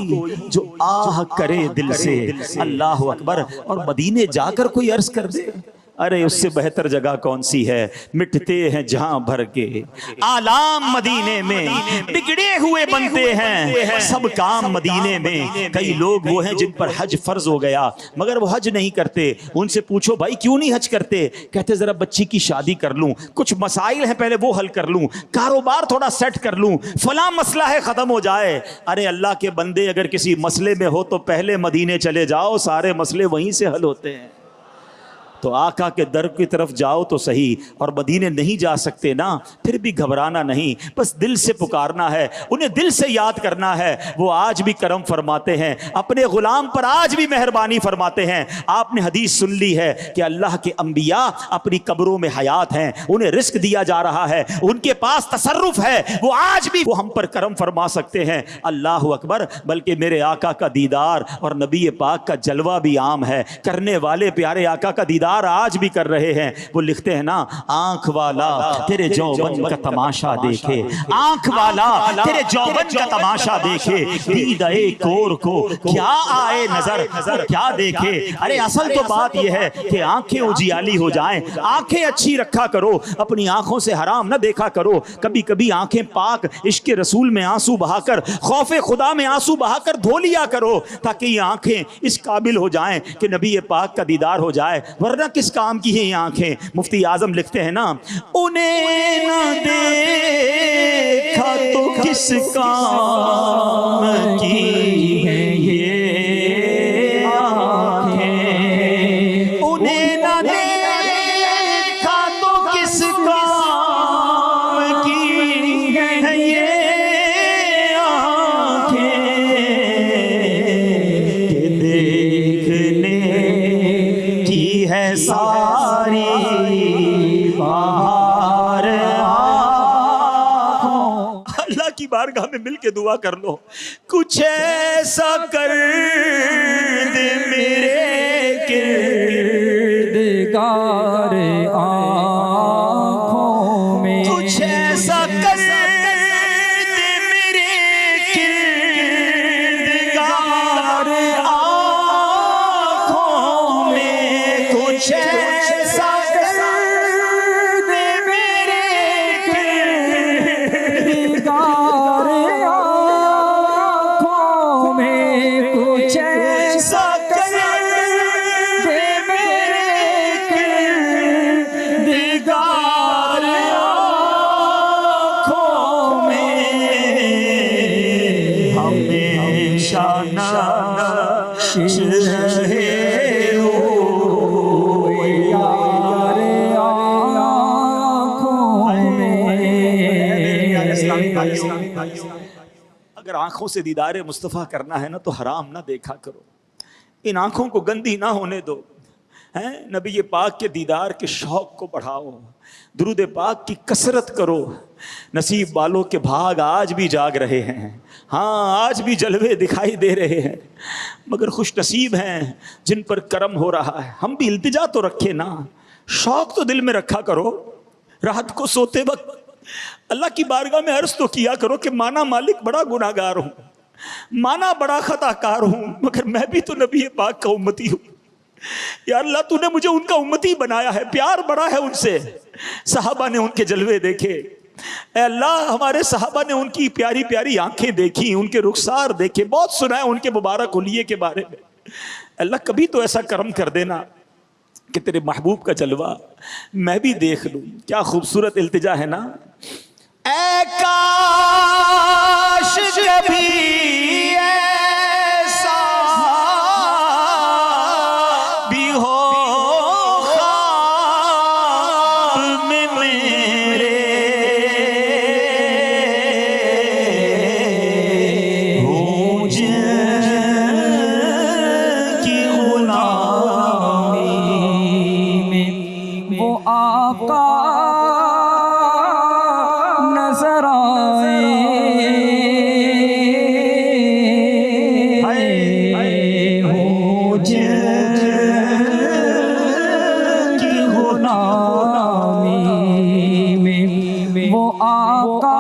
جو آہ کرے دل سے، اللہ اکبر، اور مدینے جا کر کوئی عرض کر دے ارے اس سے بہتر جگہ کون سی ہے، مٹتے ہیں جہاں بھر کے آلام مدینے میں، بگڑے ہوئے بنتے ہیں سب کام مدینے میں۔ کئی لوگ وہ ہیں جن پر حج فرض ہو گیا مگر وہ حج نہیں کرتے، ان سے پوچھو بھائی کیوں نہیں حج کرتے؟ کہتے ذرا بچی کی شادی کر لوں، کچھ مسائل ہیں پہلے وہ حل کر لوں، کاروبار تھوڑا سیٹ کر لوں، فلاں مسئلہ ہے ختم ہو جائے۔ ارے اللہ کے بندے اگر کسی مسئلے میں ہو تو پہلے مدینے چلے جاؤ، سارے مسئلے وہیں سے حل ہوتے ہیں۔ تو آقا کے در کی طرف جاؤ تو صحیح، اور مدینے نہیں جا سکتے نا پھر بھی گھبرانا نہیں، بس دل سے پکارنا ہے، انہیں دل سے یاد کرنا ہے۔ وہ آج بھی کرم فرماتے ہیں، اپنے غلام پر آج بھی مہربانی فرماتے ہیں۔ آپ نے حدیث سن لی ہے کہ اللہ کے انبیاء اپنی قبروں میں حیات ہیں، انہیں رزق دیا جا رہا ہے، ان کے پاس تصرف ہے، وہ آج بھی وہ ہم پر کرم فرما سکتے ہیں۔ اللہ اکبر، بلکہ میرے آقا کا دیدار اور نبی پاک کا جلوہ بھی عام ہے، کرنے والے پیارے آقا کا دیدار آج بھی کر رہے ہیں۔ وہ لکھتے ہیں نا آنکھ والا تیرے جوبن کا تماشا دیکھے، آنکھ والا تیرے جوبن کا تماشا دیکھے، دیدہ کور کو کیا آئے نظر کیا دیکھے۔ ارے اصل تو بات یہ ہے کہ آنکھیں اجیالی ہو جائیں، آنکھیں اچھی رکھا کرو، اپنی آنکھوں سے حرام نہ دیکھا کرو۔ کبھی کبھی آنکھیں پاک عشق رسول میں آنسو بہا کر، خوف خدا میں آنسو بہا کر دھو لیا کرو، تاکہ یہ آنکھیں اس قابل ہو جائیں کہ نبی پاک کا دیدار ہو جائے۔ ورنہ کس کام کی ہیں یہ آنکھیں؟ مفتی اعظم لکھتے ہیں نا انہیں نہ دیکھا تو کس کام کی ہیں یہ آنکھیں، انہیں نہ دیکھا تو کس کام کی ہیں یہ آنکھیں، کہ دیکھنے کی ہے ساری بہار آنکھوں۔ اللہ کی بارگاہ میں مل کے دعا کر لو، کچھ ایسا کر دے میرے کردگار آنکھوں میں، کچھ ایسا کر دے میرے کردگار آنکھوں میں، کچھ ایسا کر دے میرے کردگار آنکھوں میں، کچھ ایسا کر دے میرے کردگار آنکھوں میں، ہمیشہ نقش رہے اگر آنکھوں سے دیدار مصطفیٰ کرنا ہے نا تو حرام نہ دیکھا کرو، ان آنکھوں کو گندی نہ ہونے دو، نبی پاک کے دیدار کے شوق کو بڑھاؤ، درود پاک کی کثرت کرو۔ نصیب والوں کے بھاگ آج بھی جاگ رہے ہیں، ہاں آج بھی جلوے دکھائی دے رہے ہیں، مگر خوش نصیب ہیں جن پر کرم ہو رہا ہے۔ ہم بھی التجا تو رکھے نا، شوق تو دل میں رکھا کرو، رات کو سوتے وقت اللہ کی بارگاہ میں عرض تو کیا کرو کہ مانا مالک بڑا گناہ گار ہوں، مانا بڑا خطا کار ہوں، مگر میں بھی تو نبی پاک کا امتی ہوں۔ یا اللہ تو نے مجھے ان کا امتی بنایا ہے، پیار بڑا ہے ان سے، صحابہ نے ان کے جلوے دیکھے، اے اللہ ہمارے صحابہ نے ان کی پیاری پیاری آنکھیں دیکھی، ان کے رخسار دیکھے، بہت سنا ہے ان کے مبارک حلیے کے بارے میں۔ اللہ کبھی تو ایسا کرم کر دینا کہ تیرے محبوب کا جلوہ میں بھی دیکھ لوں۔ کیا خوبصورت التجا ہے نا، اے کاش کبھی ایسا بھی ہو خواب میں میرے، ہوں جن کی غلامی میں وہ آقا نظر آئے، ہو جن کی غلامی میں وہ آقا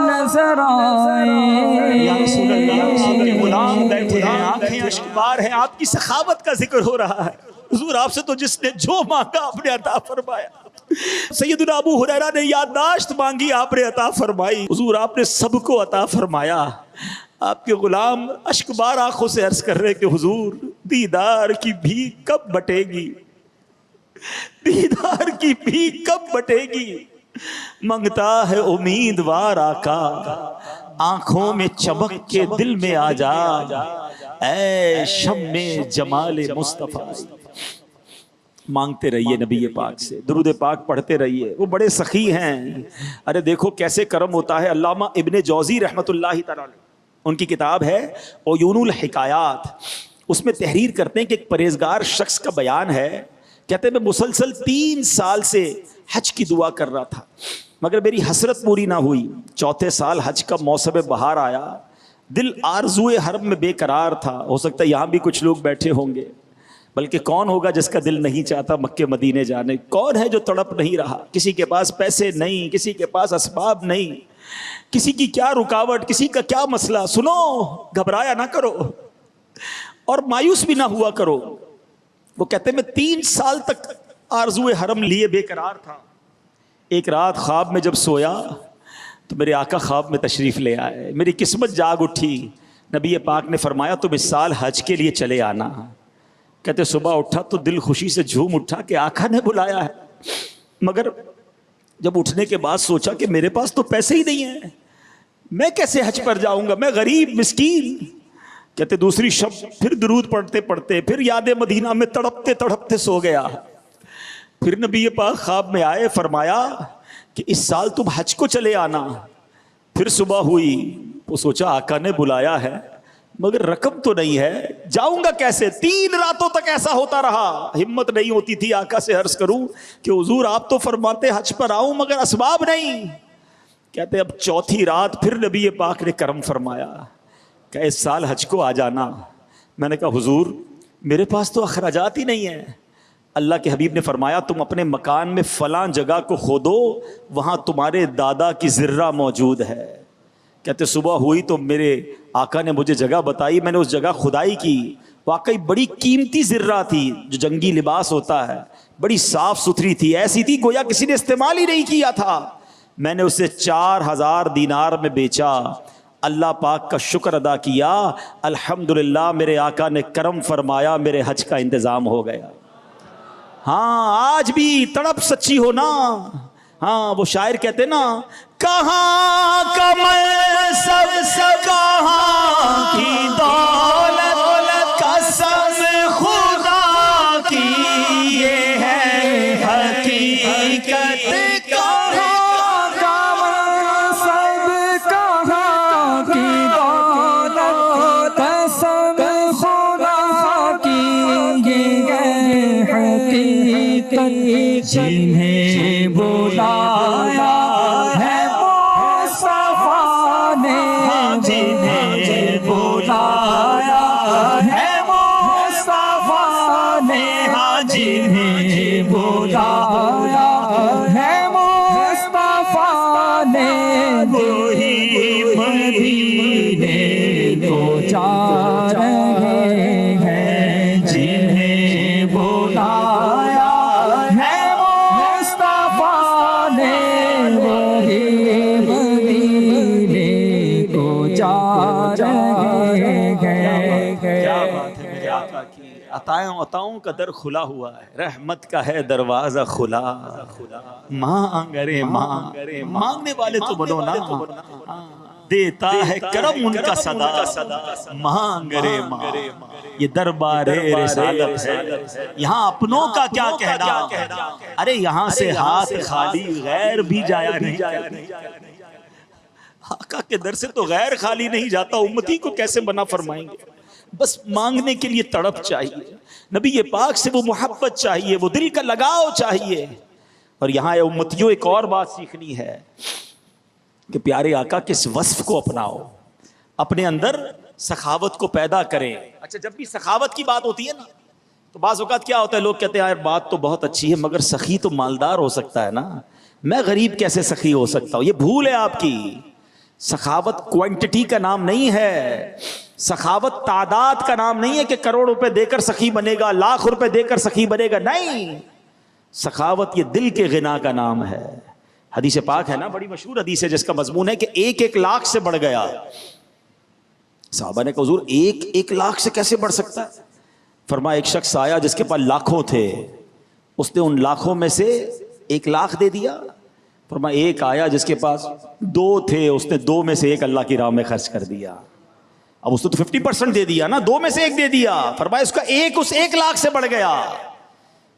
نظر آئے۔ یا رسول اللہ، آپ کے غلام بیٹھے ہیں، آنکھیں اشکبار ہیں، آپ کی سخاوت کا ذکر ہو رہا ہے۔ حضور آپ سے تو جس نے جو مانگا آپ نے عطا فرمایا۔ سیدنا ابو ہریرہ نے یادداشت مانگی، آپ نے عطا فرمائی۔ حضور آپ نے سب کو عطا فرمایا۔ آپ کے غلام اشکبار آنکھوں سے عرض کر رہے کہ حضور دیدار کی بھیک کب بٹے گی، دیدار کی بھیک کب بٹے گی، منگتا ہے امیدوار آقا، آنکھوں میں چمک کے دل میں آ جا، اے شمع جمال مصطفیٰ۔ مانگتے رہیے نبی پاک سے، درود پاک پڑھتے رہیے، وہ بڑے سخی ہیں۔ ارے دیکھو کیسے کرم ہوتا ہے۔ علامہ ابن جوزی رحمۃ اللہ تعالی علیہ، ان کی کتاب ہے عیون الحکایات، اس میں تحریر کرتے ہیں کہ ایک پرہیزگار شخص کا بیان ہے، کہتے ہیں میں مسلسل 3 سال سے حج کی دعا کر رہا تھا مگر میری حسرت پوری نہ ہوئی۔ چوتھے سال حج کا موسم بہار آیا، دل آرزوئے حرم میں بے قرار تھا۔ ہو سکتا ہے یہاں بھی کچھ لوگ بیٹھے ہوں گے، بلکہ کون ہوگا جس کا دل نہیں چاہتا مکے مدینے جانے؟ کون ہے جو تڑپ نہیں رہا؟ کسی کے پاس پیسے نہیں، کسی کے پاس اسباب نہیں، کسی کی کیا رکاوٹ، کسی کا کیا مسئلہ۔ سنو، گھبرایا نہ کرو اور مایوس بھی نہ ہوا کرو۔ وہ کہتے ہیں میں 3 سال تک آرزوئے حرم لیے بے قرار تھا۔ ایک رات خواب میں جب سویا تو میرے آقا خواب میں تشریف لے آئے، میری قسمت جاگ اٹھی۔ نبی پاک نے فرمایا تم اس سال حج کے لیے چلے آنا۔ کہتے صبح اٹھا تو دل خوشی سے جھوم اٹھا کہ آقا نے بلایا ہے، مگر جب اٹھنے کے بعد سوچا کہ میرے پاس تو پیسے ہی نہیں ہیں، میں کیسے حج پر جاؤں گا، میں غریب مسکین۔ کہتے دوسری شب پھر درود پڑھتے پڑھتے پھر یاد مدینہ میں تڑپتے تڑپتے سو گیا۔ پھر نبی پاک خواب میں آئے، فرمایا کہ اس سال تم حج کو چلے آنا۔ پھر صبح ہوئی، وہ سوچا آقا نے بلایا ہے مگر رقم تو نہیں ہے، جاؤں گا کیسے؟ 3 راتوں تک ایسا ہوتا رہا، ہمت نہیں ہوتی تھی آقا سے عرض کروں کہ حضور آپ تو فرماتے حج پر آؤں مگر اسباب نہیں۔ کہتے اب چوتھی رات پھر نبی پاک نے کرم فرمایا کہ اس سال حج کو آ جانا۔ میں نے کہا حضور میرے پاس تو اخراجات ہی نہیں ہیں۔ اللہ کے حبیب نے فرمایا تم اپنے مکان میں فلاں جگہ کو کھودو، وہاں تمہارے دادا کی ذرہ موجود ہے۔ کہتے صبح ہوئی تو میرے آقا نے مجھے جگہ بتائی، میں نے اس جگہ کھدائی کی، واقعی بڑی قیمتی ذرہ تھی، جو جنگی لباس ہوتا ہے، بڑی صاف ستھری تھی، ایسی تھی گویا کسی نے استعمال ہی نہیں کیا تھا۔ میں نے اسے 4000 دینار میں بیچا، اللہ پاک کا شکر ادا کیا، الحمدللہ میرے آقا نے کرم فرمایا، میرے حج کا انتظام ہو گیا۔ ہاں آج بھی تڑپ سچی ہو نا۔ ہاں وہ شاعر کہتے نا کہاں کا منصب کہاں کی دولت، قسم خدا کی یہ ہے حقیقت، کہاں کا منصب کہاں کی دولت، قسم خدا کی یہ ہے حقیقت، جنہیں بلایا ہے مصطفیٰ نے، جنہیں بلایا ہے مصطفیٰ نے، جنہیں بلایا ہے عطاؤں کا در کھلا ہوا ہے، رحمت کا ہے دروازہ کھلا، مانگ رے مانگ، مانگنے والے تو بنو نا، دیتا ہے کرم ان کا صدا، مانگ رے مانگ، یہ دربار رسالت ہے، یہاں اپنوں کا کیا کہنا، ارے یہاں سے ہاتھ خالی غیر بھی جایا نہیں، آقا کے در سے تو غیر خالی نہیں جاتا، امتی کو کیسے بنا فرمائیں گے؟ بس مانگنے کے لیے تڑپ چاہیے، نبی پاک سے وہ محبت چاہیے، وہ دل کا لگاؤ چاہیے۔ اور یہاں اے امتیوں ایک اور بات سیکھنی ہے کہ پیارے آقا کے اس وصف کو اپناؤ، اپنے اندر سخاوت کو پیدا کریں۔ اچھا جب بھی سخاوت کی بات ہوتی ہے نا تو بعض اوقات کیا ہوتا ہے، لوگ کہتے ہیں یار بات تو بہت اچھی ہے مگر سخی تو مالدار ہو سکتا ہے نا، میں غریب کیسے سخی ہو سکتا ہوں؟ یہ بھول ہے آپ کی۔ سخاوت کوانٹٹی کا نام نہیں ہے، سخاوت تعداد کا نام نہیں ہے کہ کروڑ روپے دے کر سخی بنے گا، لاکھ روپے دے کر سخی بنے گا، نہیں، سخاوت یہ دل کے غنا کا نام ہے۔ حدیث پاک ہے نا، بڑی مشہور حدیث ہے جس کا مضمون ہے کہ ایک لاکھ سے بڑھ گیا۔ صحابہ نے کہا حضور ایک لاکھ سے کیسے بڑھ سکتا ہے؟ فرمایا ایک شخص آیا جس کے پاس لاکھوں تھے، اس نے ان لاکھوں میں سے 1 لاکھ دے دیا۔ فرمایا ایک آیا جس کے پاس 2 تھے، اس نے 2 میں سے 1 اللہ کی راہ میں خرچ کر دیا۔ اب اس نے تو 50% دے دیا نا، 2 میں سے 1 دے دیا، فرمایا اس کا اس 1 لاکھ سے بڑھ گیا۔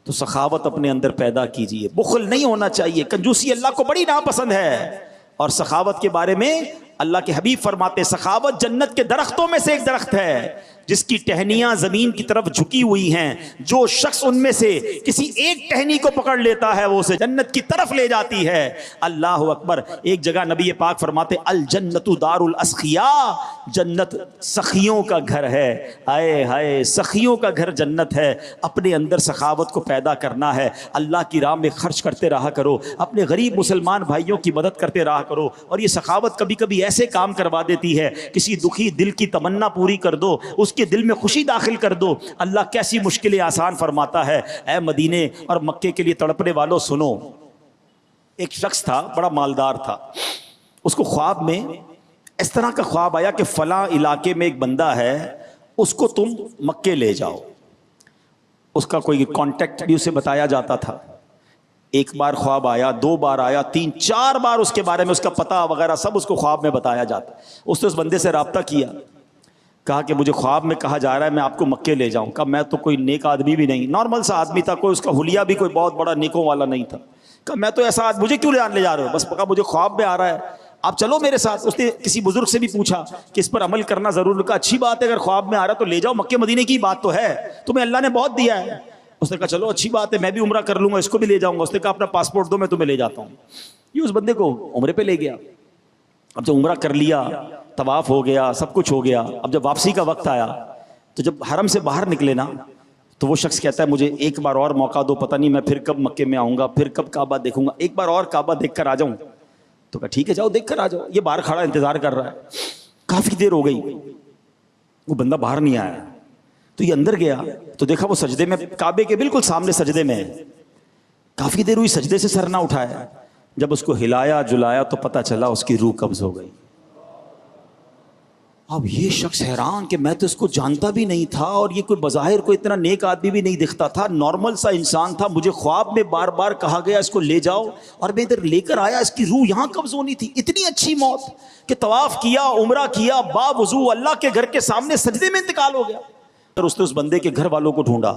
تو سخاوت اپنے اندر پیدا کیجئے، بخل نہیں ہونا چاہیے، کنجوسی اللہ کو بڑی ناپسند ہے۔ اور سخاوت کے بارے میں اللہ کے حبیب فرماتے سخاوت جنت کے درختوں میں سے ایک درخت ہے جس کی ٹہنیاں زمین کی طرف جھکی ہوئی ہیں، جو شخص ان میں سے کسی ایک ٹہنی کو پکڑ لیتا ہے وہ اسے جنت کی طرف لے جاتی ہے۔ اللہ اکبر۔ ایک جگہ نبی پاک فرماتے الجنت دار الاسخیاء، جنت سخیوں کا گھر ہے۔ آئے ہائے، سخیوں کا گھر جنت ہے۔ اپنے اندر سخاوت کو پیدا کرنا ہے، اللہ کی راہ میں خرچ کرتے رہا کرو، اپنے غریب مسلمان بھائیوں کی مدد کرتے رہا کرو۔ اور یہ سخاوت کبھی کبھی ایسے کام کروا دیتی ہے، کسی دکھی دل کی تمنا پوری کر دو، اس کے دل میں خوشی داخل کر دو، اللہ کیسی مشکلیں آسان فرماتا ہے۔ اے مدینے اور مکے کے لیے تڑپنے والوں سنو، ایک شخص تھا بڑا مالدار تھا، اس کو خواب میں اس طرح کا خواب آیا کہ فلاں علاقے میں ایک بندہ ہے، اس کو تم مکے لے جاؤ۔ اس کا کوئی کانٹیکٹ بھی اسے بتایا جاتا تھا۔ 1 بار خواب آیا، 2 بار آیا، 3 4 بار اس کے بارے میں اس کا پتہ وغیرہ سب اس کو خواب میں بتایا جاتا۔ اس نے اس بندے سے رابطہ کیا، کہا کہ مجھے خواب میں کہا جا رہا ہے میں آپ کو مکے لے جاؤں۔ کہا میں تو کوئی نیک آدمی بھی نہیں، نارمل سا آدمی تھا، کوئی اس کا حلیہ بھی کوئی بہت بڑا نیکوں والا نہیں تھا۔ کہا میں تو ایسا مجھے کیوں لے جا رہے ہو؟ بس کہا مجھے خواب میں آ رہا ہے، آپ چلو میرے ساتھ۔ اس نے کسی بزرگ سے بھی پوچھا کہ اس پر عمل کرنا ضرور، کہا اچھی بات ہے، اگر خواب میں آ رہا ہے تو لے جاؤ، مکے مدینے کی بات تو ہے، تمہیں اللہ نے بہت دیا ہے۔ اس نے کہا چلو اچھی بات ہے، میں بھی عمرہ کر لوں گا، اس کو بھی لے جاؤں گا۔ اس نے کہا اپنا پاسپورٹ دو، میں تمہیں لے جاتا ہوں۔ یہ اس بندے کو عمرے پہ لے گیا۔ اب جب عمرہ کر لیا، طواف ہو گیا، سب کچھ ہو گیا، اب جب واپسی کا وقت آیا تو جب حرم سے باہر نکلے نا تو وہ شخص کہتا ہے مجھے ایک بار اور موقع دو، پتہ نہیں میں پھر کب مکے میں آؤں گا، پھر کب کعبہ دیکھوں گا، ایک بار اور کعبہ دیکھ کر آ جاؤں۔ تو کہا ٹھیک ہے جاؤ دیکھ کر آ جاؤ۔ یہ باہر کھڑا انتظار کر رہا ہے، کافی دیر ہو گئی، وہ بندہ باہر نہیں آیا۔ تو یہ اندر گیا تو دیکھا وہ سجدے میں، کعبے کے بالکل سامنے سجدے میں ہے۔ کافی دیر ہوئی سجدے سے سر نہ اٹھایا۔ جب اس کو ہلایا جلایا تو پتہ چلا اس کی روح قبض ہو گئی۔ اب یہ شخص حیران کہ میں تو اس کو جانتا بھی نہیں تھا، اور یہ کوئی بظاہر کوئی اتنا نیک آدمی بھی نہیں دکھتا تھا، نارمل سا انسان تھا، مجھے خواب میں بار بار کہا گیا اس کو لے جاؤ اور میں ادھر لے کر آیا، اس کی روح یہاں قبض ہونی تھی۔ اتنی اچھی موت کہ طواف کیا، عمرہ کیا، با وضو اللہ کے گھر کے سامنے سجدے میں انتقال ہو گیا۔ اور اس نے اس بندے کے گھر والوں کو ڈھونڈا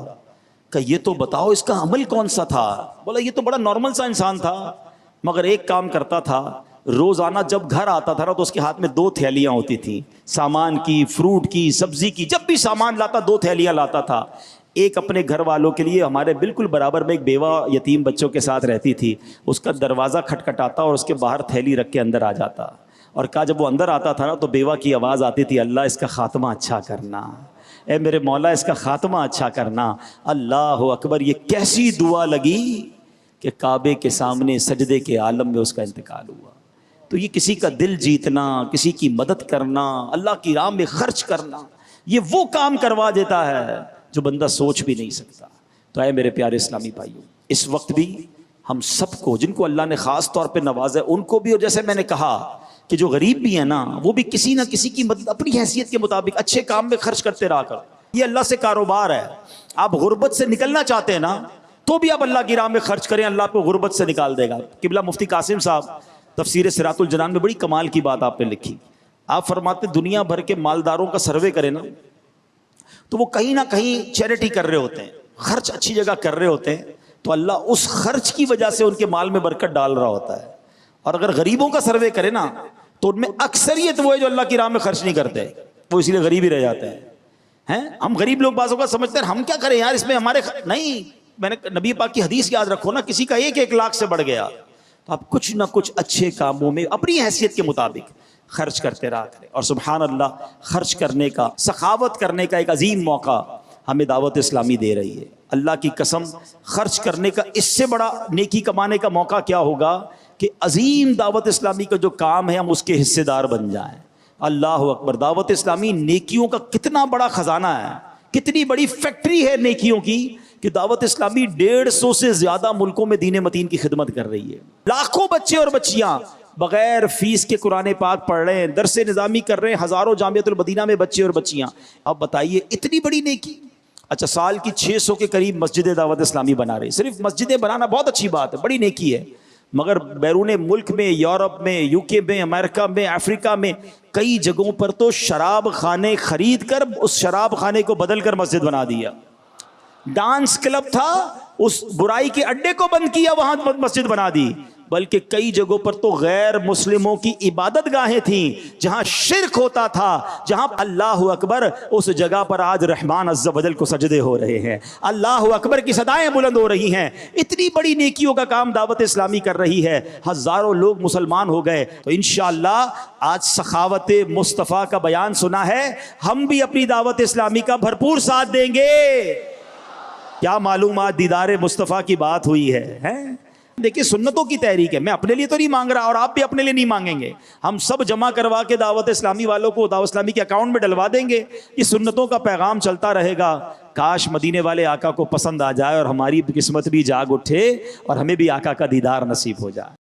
کہ یہ تو بتاؤ اس کا عمل کون سا تھا؟ بولا یہ تو بڑا نارمل سا انسان تھا، مگر ایک کام کرتا تھا، روزانہ جب گھر آتا تھا تو اس کے ہاتھ میں 2 تھیلیاں ہوتی تھیں، سامان کی، فروٹ کی، سبزی کی، جب بھی سامان لاتا 2 تھیلیاں لاتا تھا۔ ایک اپنے گھر والوں کے لیے، ہمارے بالکل برابر میں ایک بیوہ یتیم بچوں کے ساتھ رہتی تھی، اس کا دروازہ کھٹکھٹاتا اور اس کے باہر تھیلی رکھ کے اندر آ جاتا، اور کہا جب وہ اندر آتا تھا نا تو بیوہ کی آواز آتی تھی، اللہ اس کا خاتمہ اچھا کرنا، اے میرے مولا اس کا خاتمہ اچھا کرنا۔ اللہ اکبر، یہ کیسی دعا لگی کہ کعبے کے سامنے سجدے کے عالم میں اس کا انتقال ہوا۔ تو یہ کسی کا دل جیتنا، کسی کی مدد کرنا، اللہ کی راہ میں خرچ کرنا، یہ وہ کام کروا دیتا ہے جو بندہ سوچ بھی نہیں سکتا۔ تو اے میرے پیارے اسلامی بھائیوں، اس وقت بھی ہم سب کو، جن کو اللہ نے خاص طور پہ نوازا ہے ان کو بھی، اور جیسے میں نے کہا کہ جو غریب بھی ہیں نا وہ بھی کسی نہ کسی کی مدد اپنی حیثیت کے مطابق اچھے کام میں خرچ کرتے رہا کر۔ یہ اللہ سے کاروبار ہے. آپ غربت سے نکلنا چاہتے ہیں نا تو بھی آپ اللہ کی راہ میں خرچ کریں, اللہ آپ کو غربت سے نکال دے گا. قبلہ مفتی قاسم صاحب تفسیر صراط الجنان میں بڑی کمال کی بات آپ نے لکھی. آپ فرماتے دنیا بھر کے مالداروں کا سروے کریں نا تو وہ کہیں نہ کہیں چیریٹی کر رہے ہوتے ہیں, خرچ اچھی جگہ کر رہے ہوتے ہیں, تو اللہ اس خرچ کی وجہ سے ان کے مال میں برکت ڈال رہا ہوتا ہے. اور اگر غریبوں کا سروے کرے نا تو ان میں اکثریت وہ ہے جو اللہ کی راہ میں خرچ نہیں کرتے, وہ اسی لیے غریب ہی رہ جاتے ہیں. ہم غریب لوگ بعض اوقات سمجھتے ہیں ہم کیا کریں یار اس میں ہمارے نہیں. میں نے نبی پاک کی حدیث یاد رکھو نا, کسی کا 1 لاکھ سے بڑھ گیا تو آپ کچھ نہ کچھ اچھے کاموں میں اپنی حیثیت کے مطابق خرچ کرتے رہا کریں. اور سبحان اللہ, خرچ کرنے کا, سخاوت کرنے کا ایک عظیم موقع ہمیں دعوت اسلامی دے رہی ہے. اللہ کی قسم, خرچ کرنے کا اس سے بڑا نیکی کمانے کا موقع کیا ہوگا کہ عظیم دعوت اسلامی کا جو کام ہے ہم اس کے حصے دار بن جائیں. اللہ اکبر. دعوت اسلامی نیکیوں کا کتنا بڑا خزانہ ہے, کتنی بڑی فیکٹری ہے نیکیوں کی کہ دعوت اسلامی 150 سے زیادہ ملکوں میں دین متین کی خدمت کر رہی ہے. لاکھوں بچے اور بچیاں بغیر فیس کے قرآن پاک پڑھ رہے ہیں, درس نظامی کر رہے ہیں, ہزاروں جامعۃ المدینہ میں بچے اور بچیاں. اب بتائیے اتنی بڑی نیکی. اچھا, سال کی 600 کے قریب مسجد دعوت اسلامی بنا رہے. صرف مسجدیں بنانا بہت اچھی بات ہے, بڑی نیکی ہے, مگر بیرون ملک میں, یورپ میں, UK میں, امریکہ میں, افریقہ میں کئی جگہوں پر تو شراب خانے خرید کر اس شراب خانے کو بدل کر مسجد بنا دیا. ڈانس کلب تھا, اس برائی کے اڈے کو بند کیا, وہاں مسجد بنا دی. بلکہ کئی جگہوں پر تو غیر مسلموں کی عبادت گاہیں تھیں جہاں شرک ہوتا تھا, جہاں اللہ اکبر, اس جگہ پر آج رحمان عز و جل کو سجدے ہو رہے ہیں, اللہ اکبر کی صدائیں بلند ہو رہی ہیں. اتنی بڑی نیکیوں کا کام دعوت اسلامی کر رہی ہے, ہزاروں لوگ مسلمان ہو گئے. تو انشاءاللہ آج سخاوت مصطفیٰ کا بیان سنا ہے, ہم بھی اپنی دعوت اسلامی کا بھرپور ساتھ دیں گے. کیا معلوم آج دیدار مصطفیٰ کی بات ہوئی ہے. دیکھیے سنتوں کی تحریک ہے, میں اپنے لیے تو نہیں مانگ رہا اور آپ بھی اپنے لیے نہیں مانگیں گے. ہم سب جمع کروا کے دعوت اسلامی والوں کو دعوت اسلامی کے اکاؤنٹ میں ڈلوا دیں گے. یہ سنتوں کا پیغام چلتا رہے گا. کاش مدینے والے آقا کو پسند آ جائے اور ہماری قسمت بھی جاگ اٹھے اور ہمیں بھی آقا کا دیدار نصیب ہو جائے.